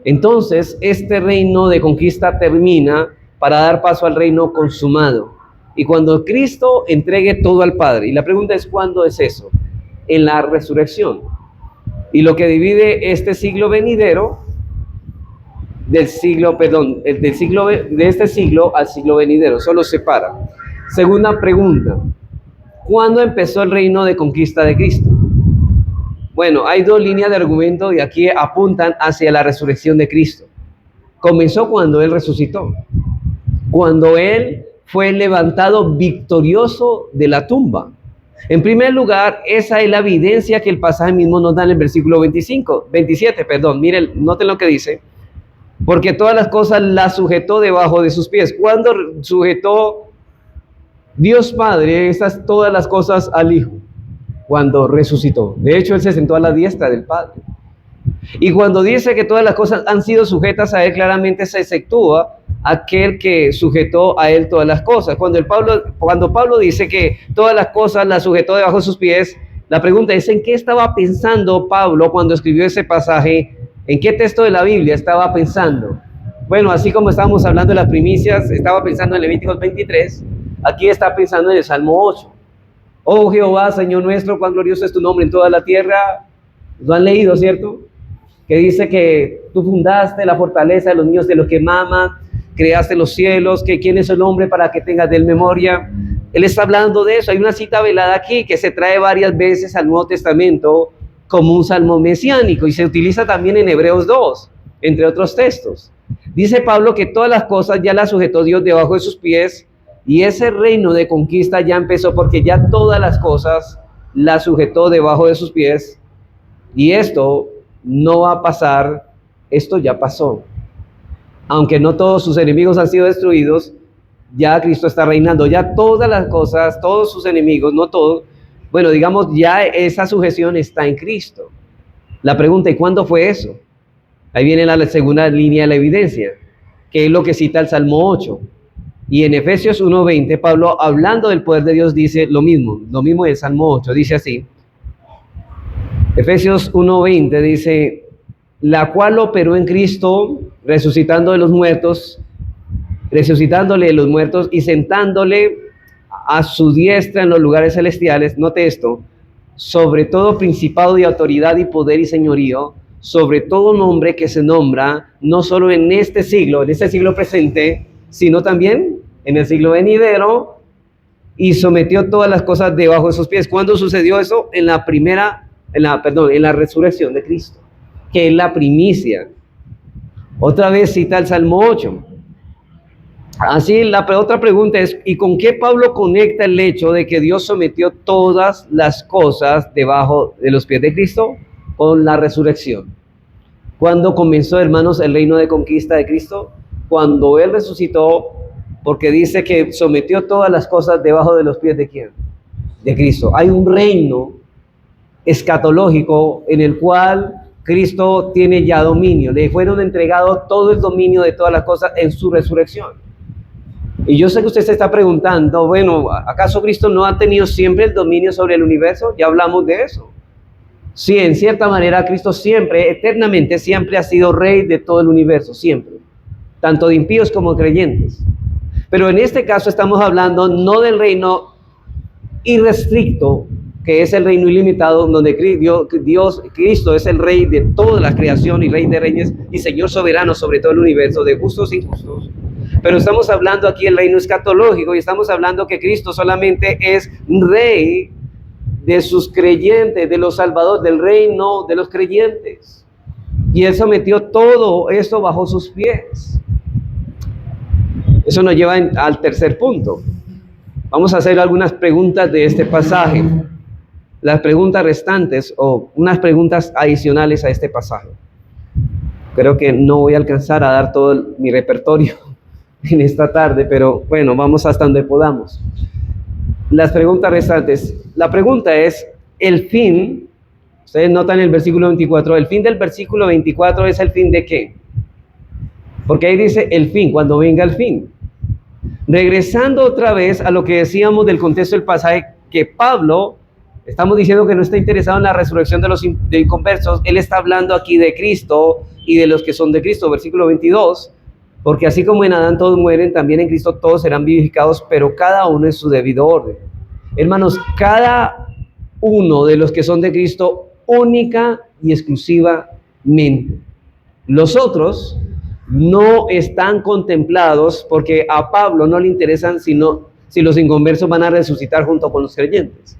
Entonces, este reino de conquista termina para dar paso al reino consumado. Y cuando Cristo entregue todo al Padre. Y la pregunta es, ¿cuándo es eso? En la resurrección. Y lo que divide este siglo venidero de este siglo al siglo venidero, solo separa. Segunda pregunta, ¿cuándo empezó el reino de conquista de Cristo? Bueno, hay 2 líneas de argumento y aquí apuntan hacia la resurrección de Cristo. Comenzó cuando Él resucitó, cuando Él fue levantado victorioso de la tumba. En primer lugar, esa es la evidencia que el pasaje mismo nos da en el versículo 27, miren, noten lo que dice. porque todas las cosas las sujetó debajo de sus pies. ¿Cuándo sujetó Dios Padre todas las cosas al Hijo? Cuando resucitó. De hecho, Él se sentó a la diestra del Padre. Y cuando dice que todas las cosas han sido sujetas a Él, claramente se exceptúa aquel que sujetó a Él todas las cosas. Cuando Pablo dice que todas las cosas las sujetó debajo de sus pies, la pregunta es: ¿en qué estaba pensando Pablo cuando escribió ese pasaje? ¿En qué texto de la Biblia estaba pensando? Bueno, así como estábamos hablando de las primicias, estaba pensando en Levíticos 23, aquí está pensando en el Salmo 8. Oh Jehová, Señor nuestro, cuán glorioso es tu nombre en toda la tierra. Lo han leído, ¿cierto? Que dice que tú fundaste la fortaleza de los niños de los que maman, creaste los cielos, que quién es el hombre para que tengas de él memoria. Él está hablando de eso. Hay una cita velada aquí que se trae varias veces al Nuevo Testamento como un salmo mesiánico y se utiliza también en Hebreos 2, entre otros textos. Dice Pablo que todas las cosas ya las sujetó Dios debajo de sus pies y ese reino de conquista ya empezó porque ya todas las cosas las sujetó debajo de sus pies y esto no va a pasar, esto ya pasó. Aunque no todos sus enemigos han sido destruidos, ya Cristo está reinando, ya todas las cosas, todos sus enemigos, no todos, bueno, digamos, ya esa sujeción está en Cristo. La pregunta: ¿y cuándo fue eso? Ahí viene la segunda línea de la evidencia, que es lo que cita el Salmo 8. Y en Efesios 1:20, Pablo, hablando del poder de Dios, dice lo mismo del Salmo 8, dice así. Efesios 1:20 dice: la cual operó en Cristo, resucitándole de los muertos y sentándole a su diestra en los lugares celestiales. Note esto: sobre todo principado y autoridad y poder y señorío, sobre todo nombre que se nombra, no solo en este siglo presente, sino también en el siglo venidero, y sometió todas las cosas debajo de sus pies. ¿Cuándo sucedió eso? En la resurrección de Cristo, que es la primicia. Otra vez cita el Salmo 8. Así, la otra pregunta es: ¿y con qué Pablo conecta el hecho de que Dios sometió todas las cosas debajo de los pies de Cristo? Con la resurrección. ¿Cuándo comenzó, hermanos, el reino de conquista de Cristo? Cuando Él resucitó, porque dice que sometió todas las cosas debajo de los pies ¿de quién? De Cristo. Hay un reino escatológico en el cual Cristo tiene ya dominio. Le fueron entregados todo el dominio de todas las cosas en su resurrección. Y yo sé que usted se está preguntando, bueno, ¿acaso Cristo no ha tenido siempre el dominio sobre el universo? Ya hablamos de eso. Sí, en cierta manera Cristo siempre, eternamente, siempre ha sido rey de todo el universo, siempre. Tanto de impíos como de creyentes. Pero en este caso estamos hablando no del reino irrestricto, que es el reino ilimitado, donde Cristo es el rey de toda la creación y rey de reyes y señor soberano sobre todo el universo, de justos e injustos. Pero estamos hablando aquí del reino escatológico y estamos hablando que Cristo solamente es rey de sus creyentes, de los salvadores, del reino de los creyentes. Y Él sometió todo esto bajo sus pies. Eso nos lleva al tercer punto. Vamos a hacer algunas preguntas de este pasaje. Las preguntas restantes o unas preguntas adicionales a este pasaje. Creo que no voy a alcanzar a dar todo mi repertorio en esta tarde, pero bueno, vamos hasta donde podamos. Las preguntas restantes. La pregunta es, el fin, ustedes notan el versículo 24, el fin del versículo 24 es el fin de ¿qué? Porque ahí dice el fin, cuando venga el fin. Regresando otra vez a lo que decíamos del contexto del pasaje, que Pablo, estamos diciendo que no está interesado en la resurrección de los inconversos, él está hablando aquí de Cristo y de los que son de Cristo, versículo 22, porque así como en Adán todos mueren, también en Cristo todos serán vivificados, pero cada uno en su debido orden. Hermanos, cada uno de los que son de Cristo, única y exclusivamente. Los otros no están contemplados porque a Pablo no le interesan sino si los inconversos van a resucitar junto con los creyentes.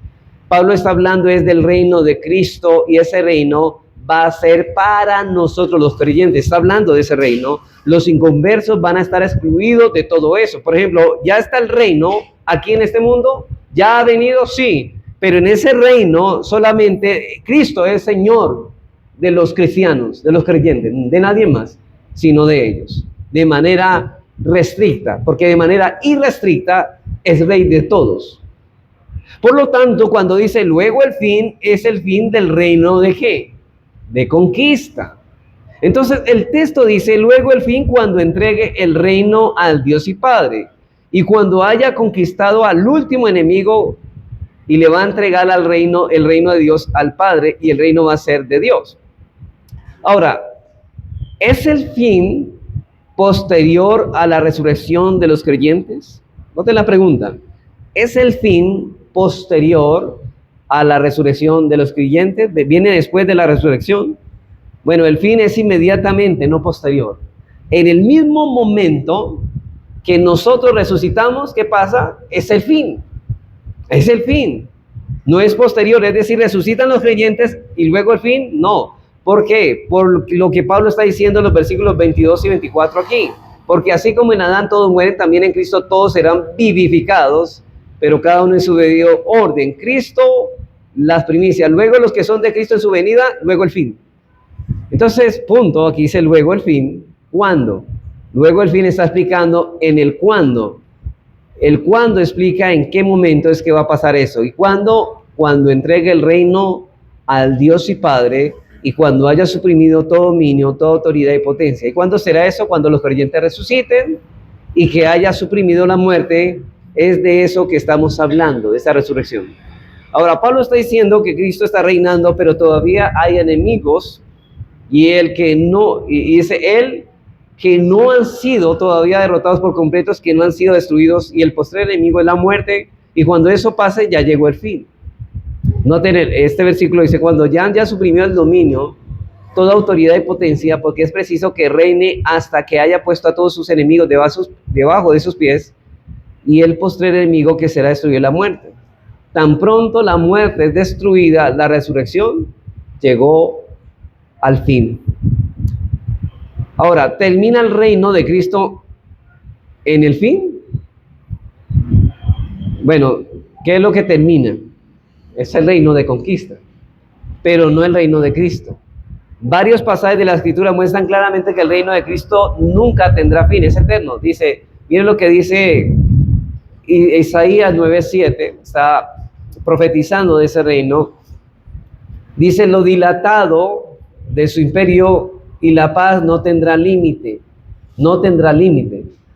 Pablo está hablando es del reino de Cristo y ese reino va a ser para nosotros los creyentes. Está hablando de ese reino. Los inconversos van a estar excluidos de todo eso. Por ejemplo, ya está el reino aquí en este mundo. ¿Ya ha venido? Sí. Pero en ese reino solamente Cristo es Señor de los cristianos, de los creyentes, de nadie más. sino de ellos, de manera restricta, porque de manera irrestricta es rey de todos. Por lo tanto, cuando dice luego el fin, es el fin del reino ¿de qué? De conquista. Entonces el texto dice luego el fin cuando entregue el reino al Dios y Padre, y cuando haya conquistado al último enemigo, y le va a entregar al reino, el reino de Dios al Padre, y el reino va a ser de Dios. Ahora, ¿es el fin posterior a la resurrección de los creyentes? Noten la pregunta. ¿Es el fin posterior a la resurrección de los creyentes? ¿Viene después de la resurrección? Bueno, el fin es inmediatamente, no posterior. En el mismo momento que nosotros resucitamos, ¿qué pasa? Es el fin. Es el fin. No es posterior, es decir, resucitan los creyentes y luego el fin, no. ¿Por qué? Por lo que Pablo está diciendo en los versículos 22 y 24 aquí. Porque así como en Adán todos mueren, también en Cristo todos serán vivificados, pero cada uno en su debido orden. Cristo, las primicias, luego los que son de Cristo en su venida, luego el fin. Entonces, punto, aquí dice luego el fin. ¿Cuándo? Luego el fin está explicando en el cuándo. El cuándo explica en qué momento es que va a pasar eso. Y cuándo entregue el reino al Dios y Padre, y cuando haya suprimido todo dominio, toda autoridad y potencia. ¿Y cuándo será eso? Cuando los creyentes resuciten y que haya suprimido la muerte. Es de eso que estamos hablando, de esa resurrección. Ahora, Pablo está diciendo que Cristo está reinando, pero todavía hay enemigos, y él que no han sido todavía derrotados por completos, que no han sido destruidos, y el postrer enemigo es la muerte, y cuando eso pase ya llegó el fin. Noten, este versículo dice, cuando ya han suprimido el dominio, toda autoridad y potencia, porque es preciso que reine hasta que haya puesto a todos sus enemigos debajo de sus pies, y el postrer enemigo que será destruido la muerte. Tan pronto la muerte es destruida, la resurrección llegó al fin. Ahora, ¿termina el reino de Cristo en el fin? Bueno, ¿qué es lo que termina? Es el reino de conquista, pero no el reino de Cristo. Varios pasajes de la Escritura muestran claramente que el reino de Cristo nunca tendrá fin, es eterno. Miren lo que dice Isaías 9:7, está profetizando de ese reino. Dice, lo dilatado de su imperio y la paz no tendrá límite,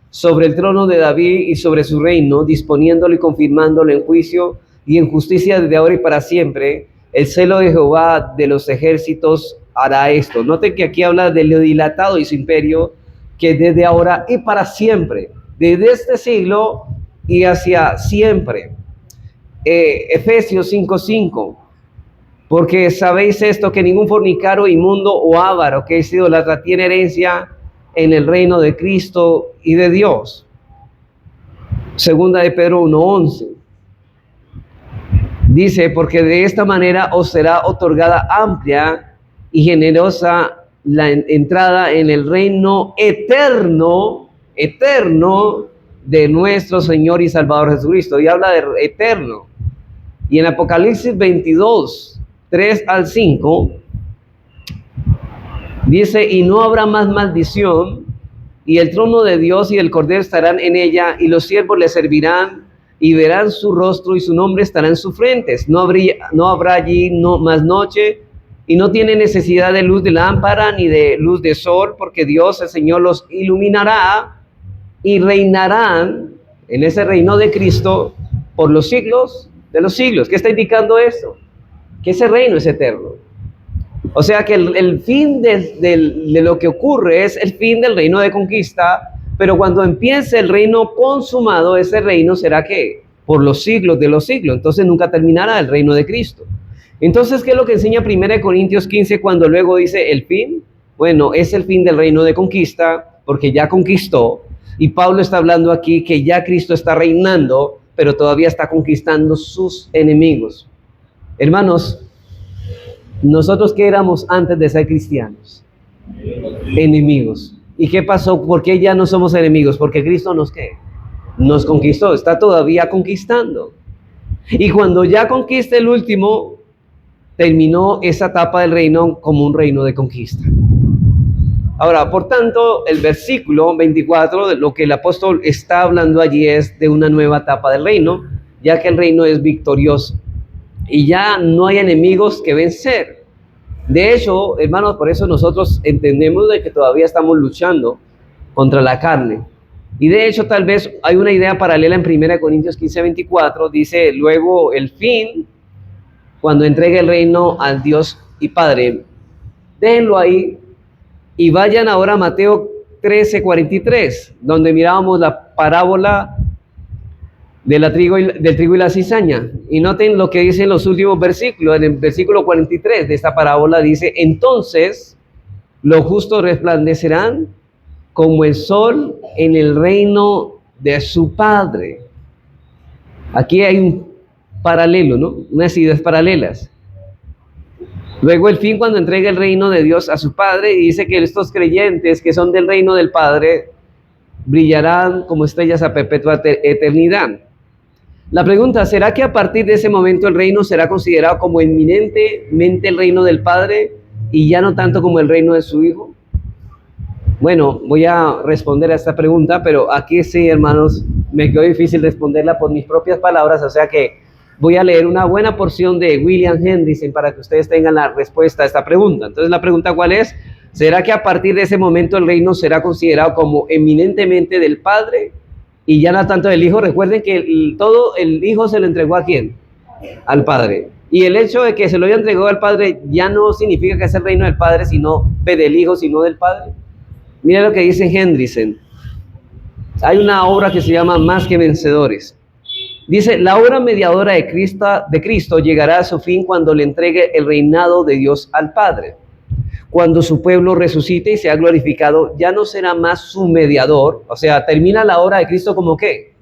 sobre el trono de David y sobre su reino, disponiéndolo y confirmándolo en juicio y en justicia desde ahora y para siempre. El celo de Jehová de los ejércitos hará esto. Noten que aquí habla de lo dilatado y su imperio, que desde ahora y para siempre, desde este siglo y hacia siempre. Efesios 5:5. Porque sabéis esto, que ningún fornicario, inmundo o avaro que es idólatra tiene herencia en el reino de Cristo y de Dios. Segunda de Pedro 1:11. Dice, porque de esta manera os será otorgada amplia y generosa la entrada en el reino eterno de nuestro Señor y Salvador Jesucristo. Y habla de eterno. Y en Apocalipsis 22:3-5, dice, y no habrá más maldición, y el trono de Dios y del Cordero estarán en ella, y los siervos le servirán, y verán su rostro, y su nombre estará en sus frentes. No habrá allí más noche, y no tiene necesidad de luz de lámpara, ni de luz de sol, porque Dios, el Señor, los iluminará, y reinarán en ese reino de Cristo por los siglos de los siglos. ¿Qué está indicando esto? Que ese reino es eterno. O sea que el fin de lo que ocurre es el fin del reino de conquista, pero cuando empiece el reino consumado, ese reino será ¿qué? Por los siglos de los siglos. Entonces nunca terminará el reino de Cristo. Entonces, ¿qué es lo que enseña 1 Corintios 15 cuando luego dice el fin? Bueno, es el fin del reino de conquista, porque ya conquistó. Y Pablo está hablando aquí que ya Cristo está reinando, pero todavía está conquistando sus enemigos. Hermanos, ¿nosotros qué éramos antes de ser cristianos? Enemigos. ¿Y qué pasó? ¿Por qué ya no somos enemigos? Porque Cristo nos conquistó, está todavía conquistando. Y cuando ya conquiste el último, terminó esa etapa del reino como un reino de conquista. Ahora, por tanto, el versículo 24, de lo que el apóstol está hablando allí es de una nueva etapa del reino, ya que el reino es victorioso y ya no hay enemigos que vencer. De hecho, hermanos, por eso nosotros entendemos de que todavía estamos luchando contra la carne. Y de hecho, tal vez hay una idea paralela en 1 Corintios 15:24, dice, luego el fin, cuando entregue el reino al Dios y Padre. Déjenlo ahí y vayan ahora a Mateo 13:43, donde mirábamos la parábola del trigo y la cizaña. Y noten lo que dicen los últimos versículos. En el versículo 43 de esta parábola dice, entonces los justos resplandecerán como el sol en el reino de su Padre. Aquí hay un paralelo, ¿no? Unas ideas paralelas. Luego el fin, cuando entregue el reino de Dios a su Padre, y dice que estos creyentes que son del reino del Padre brillarán como estrellas a perpetua eternidad. La pregunta, ¿será que a partir de ese momento el reino será considerado como eminentemente el reino del Padre y ya no tanto como el reino de su Hijo? Bueno, voy a responder a esta pregunta, pero aquí sí, hermanos, me quedó difícil responderla por mis propias palabras, o sea que voy a leer una buena porción de William Hendrickson para que ustedes tengan la respuesta a esta pregunta. Entonces la pregunta, ¿cuál es? ¿Será que a partir de ese momento el reino será considerado como eminentemente del Padre y ya no tanto del Hijo? Recuerden que todo el Hijo se lo entregó ¿a quién? Al Padre. Y el hecho de que se lo haya entregado al Padre ya no significa que es el reino del Padre, sino del Hijo, sino del Padre. Mira lo que dice Hendrickson. Hay una obra que se llama Más que Vencedores. Dice, la obra mediadora de Cristo llegará a su fin cuando le entregue el reinado de Dios al Padre. Cuando su pueblo resucite y sea glorificado, ya no será más su mediador. O sea, termina la obra de Cristo como ¿qué?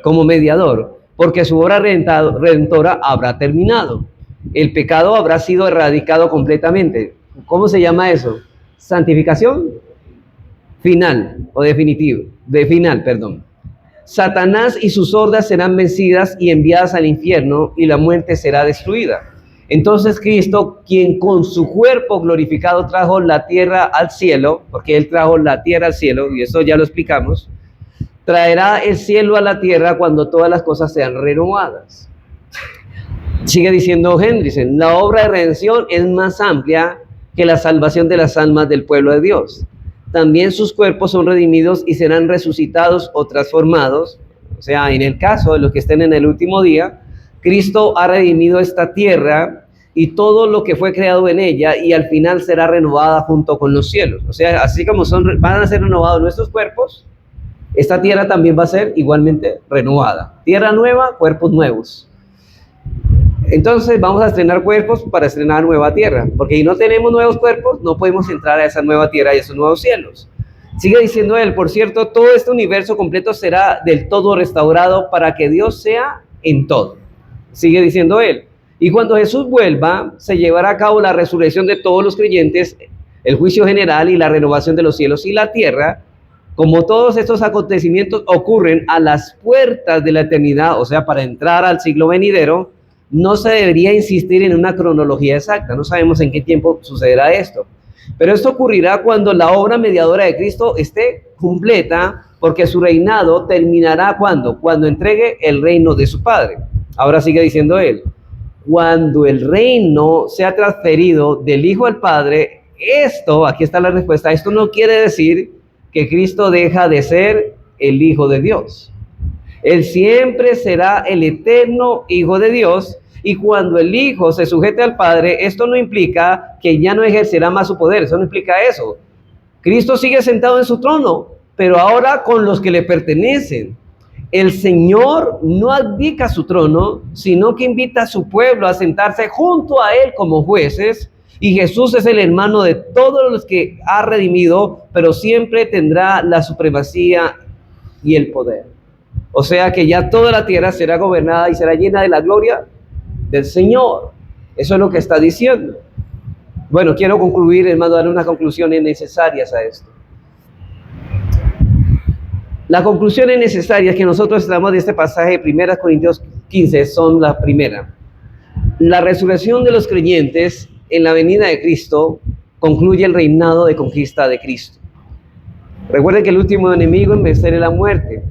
Como mediador, porque su obra redentora habrá terminado. El pecado habrá sido erradicado completamente. ¿Cómo se llama eso? Santificación final o definitivo, de final, perdón. Satanás y sus hordas serán vencidas y enviadas al infierno y la muerte será destruida. Entonces Cristo, quien con su cuerpo glorificado trajo la tierra al cielo, porque Él trajo la tierra al cielo, y eso ya lo explicamos, traerá el cielo a la tierra cuando todas las cosas sean renovadas. Sigue diciendo Hendrickson, la obra de redención es más amplia que la salvación de las almas del pueblo de Dios. También sus cuerpos son redimidos y serán resucitados o transformados. O sea, en el caso de los que estén en el último día, Cristo ha redimido esta tierra y todo lo que fue creado en ella, y al final será renovada junto con los cielos. O sea, así como van a ser renovados nuestros cuerpos, esta tierra también va a ser igualmente renovada. Tierra nueva, cuerpos nuevos. Entonces vamos a estrenar cuerpos para estrenar nueva tierra, porque si no tenemos nuevos cuerpos, no podemos entrar a esa nueva tierra y a esos nuevos cielos. Sigue diciendo él, por cierto, todo este universo completo será del todo restaurado para que Dios sea en todo. Sigue diciendo él, y cuando Jesús vuelva, se llevará a cabo la resurrección de todos los creyentes, el juicio general y la renovación de los cielos y la tierra. Como todos estos acontecimientos ocurren a las puertas de la eternidad, o sea, para entrar al siglo venidero, no se debería insistir en una cronología exacta, no sabemos en qué tiempo sucederá esto. Pero esto ocurrirá cuando la obra mediadora de Cristo esté completa, porque su reinado terminará ¿cuándo? Cuando entregue el reino de su Padre. Ahora sigue diciendo él, cuando el reino sea transferido del Hijo al Padre, esto, aquí está la respuesta, esto no quiere decir que Cristo deja de ser el Hijo de Dios. Él siempre será el eterno Hijo de Dios, y cuando el Hijo se sujete al Padre, esto no implica que ya no ejercerá más su poder, eso no implica eso. Cristo sigue sentado en su trono, pero ahora con los que le pertenecen. El Señor no abdica su trono, sino que invita a su pueblo a sentarse junto a Él como jueces, y Jesús es el hermano de todos los que ha redimido, pero siempre tendrá la supremacía y el poder. O sea que ya toda la tierra será gobernada y será llena de la gloria del Señor. Eso es lo que está diciendo. Bueno, quiero concluir, hermano, dar unas conclusiones necesarias a esto. Las conclusiones necesarias que nosotros estamos de este pasaje de 1 Corintios 15 son la primera. La resurrección de los creyentes en la venida de Cristo concluye el reinado de conquista de Cristo. Recuerden que el último enemigo en vencer es la muerte.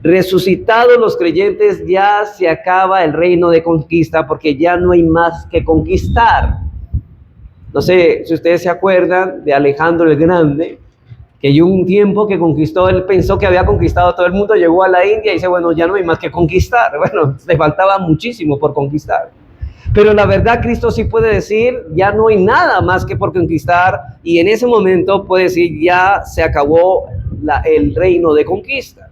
Resucitados los creyentes, ya se acaba el reino de conquista porque ya no hay más que conquistar. No sé si ustedes se acuerdan de Alejandro el Grande, que hubo un tiempo que conquistó, él pensó que había conquistado todo el mundo, llegó a la India y dice, bueno, ya no hay más que conquistar. Bueno, le faltaba muchísimo por conquistar. Pero la verdad, Cristo sí puede decir, ya no hay nada más que por conquistar, y en ese momento puede decir, ya se acabó el reino de conquista.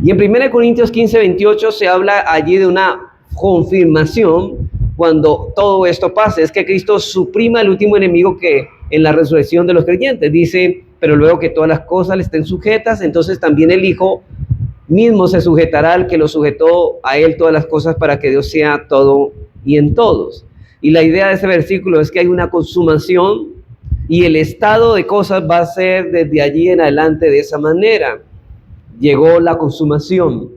Y en 1 Corintios 15:28 se habla allí de una confirmación cuando todo esto pase. Es que Cristo suprima el último enemigo que en la resurrección de los creyentes. Dice, pero luego que todas las cosas le estén sujetas, entonces también el Hijo mismo se sujetará al que lo sujetó a él todas las cosas para que Dios sea todo y en todos. Y la idea de ese versículo es que hay una consumación y el estado de cosas va a ser desde allí en adelante de esa manera. Llegó la consumación.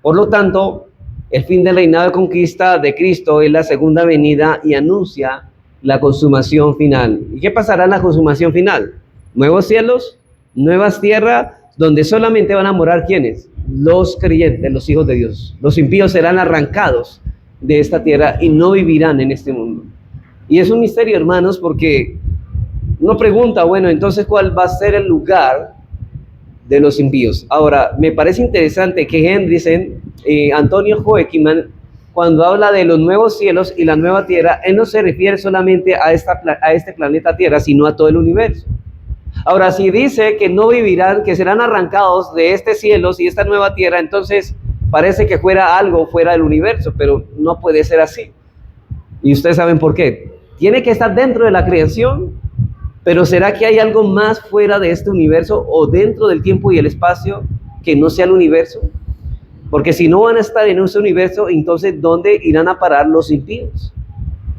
Por lo tanto, el fin del reinado de conquista de Cristo es la segunda venida y anuncia la consumación final. ¿Y qué pasará en la consumación final? Nuevos cielos, nuevas tierras, donde solamente van a morar ¿quiénes? Los creyentes, los hijos de Dios. Los impíos serán arrancados de esta tierra y no vivirán en este mundo. Y es un misterio, hermanos, porque uno pregunta, bueno, entonces ¿cuál va a ser el lugar de los impíos? Ahora, me parece interesante que Hendriksen, Antonio Joekiman, cuando habla de los nuevos cielos y la nueva tierra, él no se refiere solamente a este planeta Tierra, sino a todo el universo. Ahora, si dice que no vivirán, que serán arrancados de este cielo y esta nueva tierra, entonces parece que fuera algo fuera del universo, pero no puede ser así. Y ustedes saben por qué. Tiene que estar dentro de la creación, pero ¿será que hay algo más fuera de este universo o dentro del tiempo y el espacio que no sea el universo? Porque si no van a estar en ese universo, entonces ¿dónde irán a parar los impíos?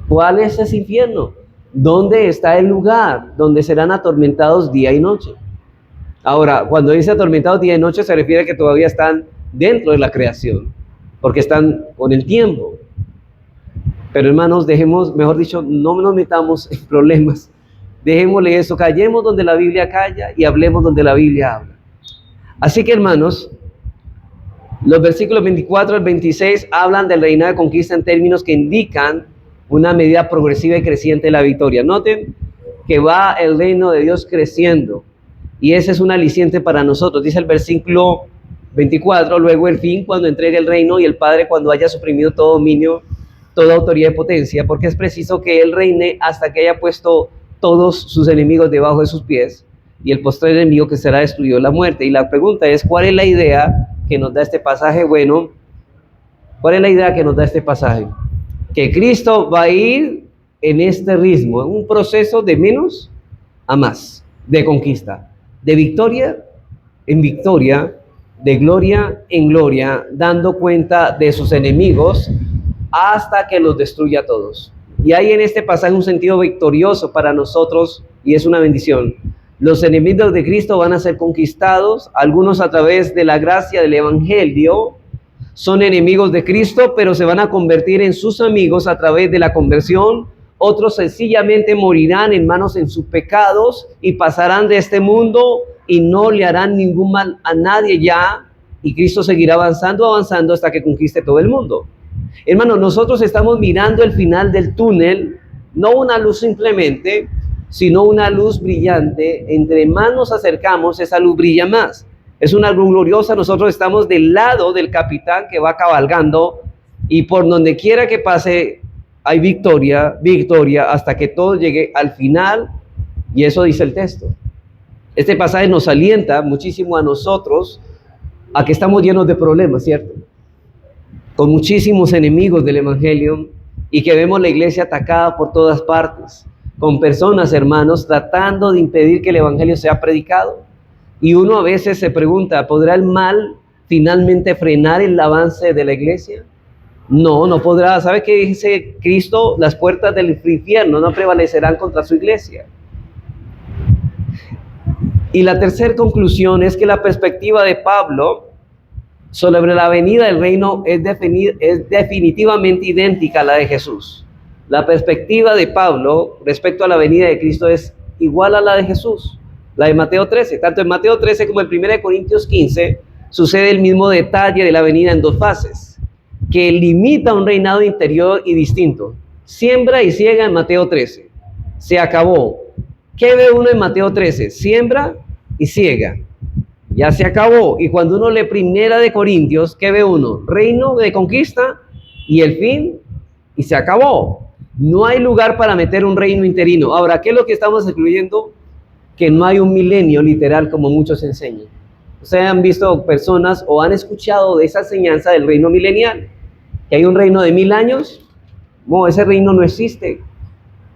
¿Cuál es ese infierno? ¿Dónde está el lugar donde serán atormentados día y noche? Ahora, cuando dice atormentados día y noche, se refiere a que todavía están dentro de la creación, porque están con el tiempo. Pero hermanos, dejemos, mejor dicho, no nos metamos en problemas. Dejémosle eso, callemos donde la Biblia calla y hablemos donde la Biblia habla. Así que, hermanos, los versículos 24 al 26 hablan del reinado de conquista en términos que indican una medida progresiva y creciente de la victoria. Noten que va el reino de Dios creciendo y ese es un aliciente para nosotros. Dice el versículo 24, luego el fin cuando entregue el reino y el Padre cuando haya suprimido todo dominio, toda autoridad y potencia, porque es preciso que Él reine hasta que haya puesto todos sus enemigos debajo de sus pies y el postrer enemigo que será destruido, la muerte. Y la pregunta es, ¿cuál es la idea que nos da este pasaje? Bueno, ¿cuál es la idea que nos da este pasaje? Que Cristo va a ir en este ritmo, en un proceso de menos a más, de conquista, de victoria en victoria, de gloria en gloria, dando cuenta de sus enemigos hasta que los destruya a todos. Y hay en este pasaje un sentido victorioso para nosotros y es una bendición. Los enemigos de Cristo van a ser conquistados, algunos a través de la gracia del Evangelio, son enemigos de Cristo, pero se van a convertir en sus amigos a través de la conversión. Otros sencillamente morirán en manos en sus pecados y pasarán de este mundo y no le harán ningún mal a nadie ya. Y Cristo seguirá avanzando hasta que conquiste todo el mundo. Hermanos, nosotros estamos mirando el final del túnel, no una luz simplemente, sino una luz brillante. Entre más nos acercamos, esa luz brilla más. Es una luz gloriosa. Nosotros estamos del lado del capitán que va cabalgando y por donde quiera que pase hay victoria, victoria, hasta que todo llegue al final. Y eso dice el texto. Este pasaje nos alienta muchísimo a nosotros a que estamos llenos de problemas, ¿cierto? Con muchísimos enemigos del Evangelio y que vemos la iglesia atacada por todas partes, con personas, hermanos, tratando de impedir que el Evangelio sea predicado. Y uno a veces se pregunta, ¿podrá el mal finalmente frenar el avance de la iglesia? No, no podrá. ¿Sabe qué dice Cristo? Las puertas del infierno no prevalecerán contra su iglesia. Y la tercera conclusión es que la perspectiva de Pablo sobre la venida del reino es definitivamente idéntica a la de Jesús. La perspectiva de Pablo respecto a la venida de Cristo es igual a la de Jesús, la de Mateo 13. Tanto en Mateo 13 como en 1 Corintios 15 sucede el mismo detalle de la venida en dos fases, que limita un reinado interior y distinto. Siembra y ciega en Mateo 13. Se acabó. ¿Qué ve uno en Mateo 13? Siembra y ciega. Ya se acabó. Y cuando uno lee 1 de Corintios, ¿qué ve uno? Reino de conquista y el fin, y se acabó. No hay lugar para meter un reino interino. Ahora, ¿qué es lo que estamos excluyendo? Que no hay un milenio literal como muchos enseñan. Ustedes han visto personas o han escuchado de esa enseñanza del reino milenial, que hay un reino de 1000 años. No, ese reino no existe.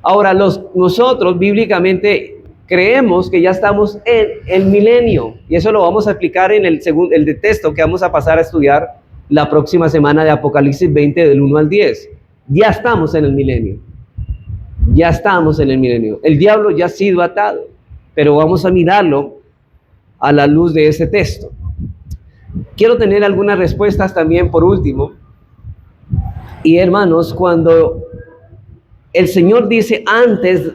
Ahora, nosotros bíblicamente creemos que ya estamos en el milenio, y eso lo vamos a explicar en el texto que vamos a pasar a estudiar la próxima semana de Apocalipsis 20 del 1 al 10. Ya estamos en el milenio. Ya estamos en el milenio. El diablo ya ha sido atado, pero vamos a mirarlo a la luz de ese texto. Quiero tener algunas respuestas también por último. Y hermanos, cuando el Señor dice antes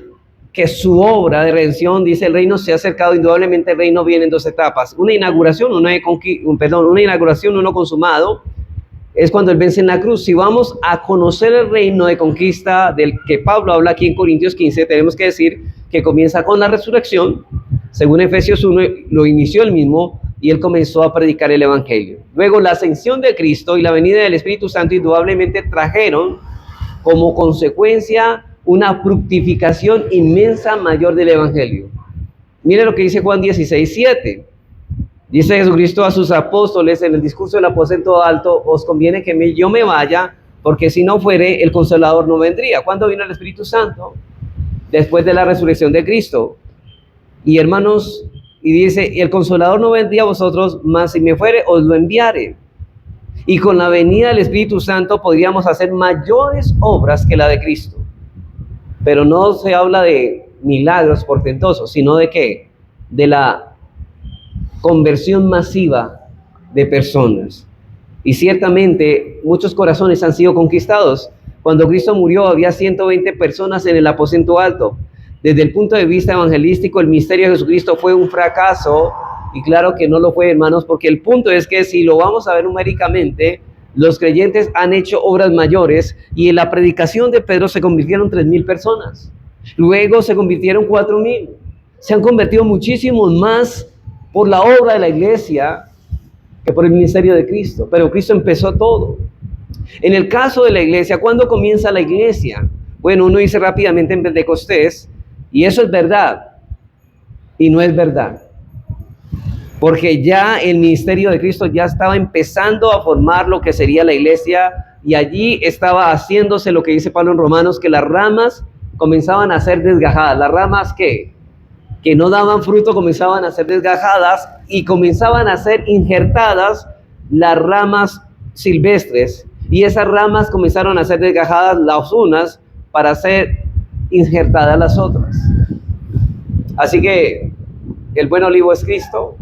que su obra de redención, dice el reino se ha acercado, indudablemente el reino viene en dos etapas. Una inauguración, una inauguración, uno consumado, es cuando Él vence en la cruz. Si vamos a conocer el reino de conquista del que Pablo habla aquí en Corintios 15, tenemos que decir que comienza con la resurrección. Según Efesios 1, lo inició Él mismo y Él comenzó a predicar el Evangelio. Luego la ascensión de Cristo y la venida del Espíritu Santo indudablemente trajeron como consecuencia una fructificación inmensa mayor del Evangelio. Mire lo que dice Juan 16:7. Dice Jesucristo a sus apóstoles en el discurso del aposento alto: os conviene que yo me vaya, porque si no fuere, el Consolador no vendría. ¿Cuándo vino el Espíritu Santo? Después de la resurrección de Cristo. Y hermanos, y dice, el Consolador no vendría a vosotros, mas si me fuere, os lo enviaré. Y con la venida del Espíritu Santo podríamos hacer mayores obras que la de Cristo. Pero no se habla de milagros portentosos, sino de ¿qué? De la conversión masiva de personas. Y ciertamente muchos corazones han sido conquistados. Cuando Cristo murió había 120 personas en el aposento alto. Desde el punto de vista evangelístico, el misterio de Jesucristo fue un fracaso. Y claro que no lo fue, hermanos, porque el punto es que si lo vamos a ver numéricamente, los creyentes han hecho obras mayores, y en la predicación de Pedro se convirtieron 3,000 personas. Luego se convirtieron 4,000. Se han convertido muchísimos más por la obra de la iglesia que por el ministerio de Cristo. Pero Cristo empezó todo. En el caso de la iglesia, ¿cuándo comienza la iglesia? Bueno, uno dice rápidamente en Pentecostés, y eso es verdad, y no es verdad. Porque ya el ministerio de Cristo ya estaba empezando a formar lo que sería la iglesia, y allí estaba haciéndose lo que dice Pablo en Romanos, que las ramas comenzaban a ser desgajadas. Las ramas que no daban fruto comenzaban a ser desgajadas, y comenzaban a ser injertadas las ramas silvestres, y esas ramas comenzaron a ser desgajadas las unas para ser injertadas las otras. Así que el buen olivo es Cristo.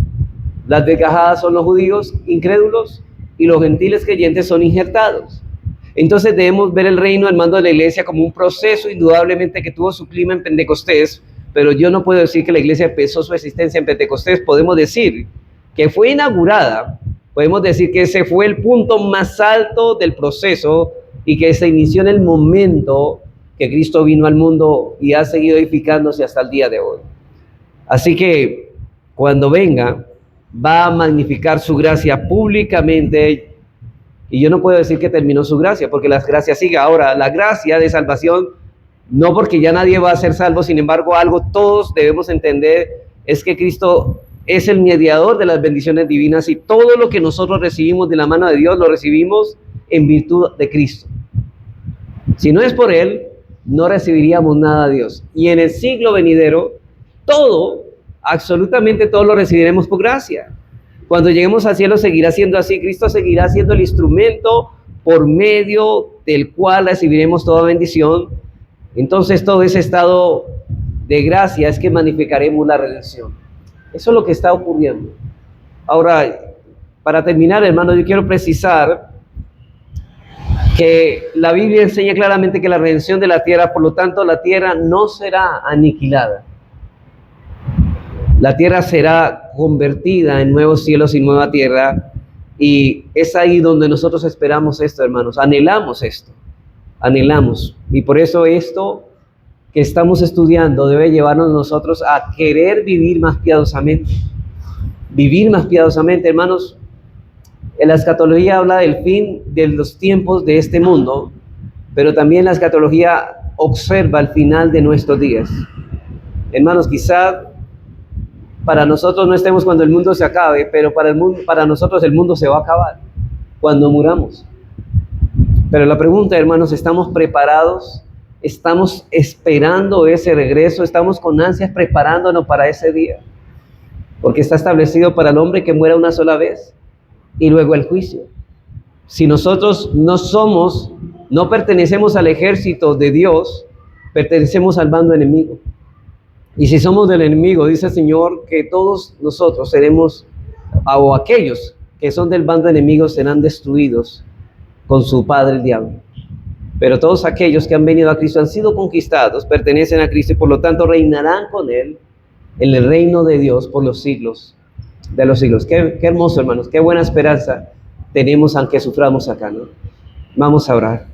Las desgajadas son los judíos incrédulos, y los gentiles creyentes son injertados. Entonces debemos ver el reino al mando de la iglesia como un proceso indudablemente que tuvo su clima en Pentecostés, pero yo no puedo decir que la iglesia empezó su existencia en Pentecostés. Podemos decir que fue inaugurada, podemos decir que ese fue el punto más alto del proceso, y que se inició en el momento que Cristo vino al mundo y ha seguido edificándose hasta el día de hoy. Así que cuando venga, va a magnificar su gracia públicamente, y yo no puedo decir que terminó su gracia, porque la gracia sigue. Ahora, la gracia de salvación, no porque ya nadie va a ser salvo, sin embargo, algo todos debemos entender es que Cristo es el mediador de las bendiciones divinas, y todo lo que nosotros recibimos de la mano de Dios lo recibimos en virtud de Cristo. Si no es por Él, no recibiríamos nada de Dios. Y en el siglo venidero, todo, absolutamente todo lo recibiremos por gracia. Cuando lleguemos al cielo seguirá siendo así. Cristo seguirá siendo el instrumento por medio del cual recibiremos toda bendición. Entonces todo ese estado de gracia es que magnificaremos la redención. Eso es lo que está ocurriendo. Ahora, para terminar, hermanos, yo quiero precisar que la Biblia enseña claramente que la redención de la tierra, por lo tanto, la tierra no será aniquilada. La tierra será convertida en nuevos cielos y nueva tierra. Y es ahí donde nosotros esperamos esto, hermanos. Anhelamos esto. Anhelamos. Y por eso esto que estamos estudiando debe llevarnos nosotros a querer vivir más piadosamente. Vivir más piadosamente, hermanos. La escatología habla del fin de los tiempos de este mundo, pero también la escatología observa el final de nuestros días. Hermanos, quizá para nosotros no estemos cuando el mundo se acabe, pero para nosotros el mundo se va a acabar cuando muramos. Pero la pregunta, hermanos, ¿estamos preparados? ¿Estamos esperando ese regreso? ¿Estamos con ansias preparándonos para ese día? Porque está establecido para el hombre que muera una sola vez y luego el juicio. Si nosotros no pertenecemos al ejército de Dios, pertenecemos al bando enemigo. Y si somos del enemigo, dice el Señor que todos nosotros seremos, o aquellos que son del bando enemigo serán destruidos con su padre el diablo. Pero todos aquellos que han venido a Cristo han sido conquistados, pertenecen a Cristo y por lo tanto reinarán con Él en el reino de Dios por los siglos de los siglos. Qué hermoso, hermanos, qué buena esperanza tenemos aunque suframos acá, ¿no? Vamos a orar.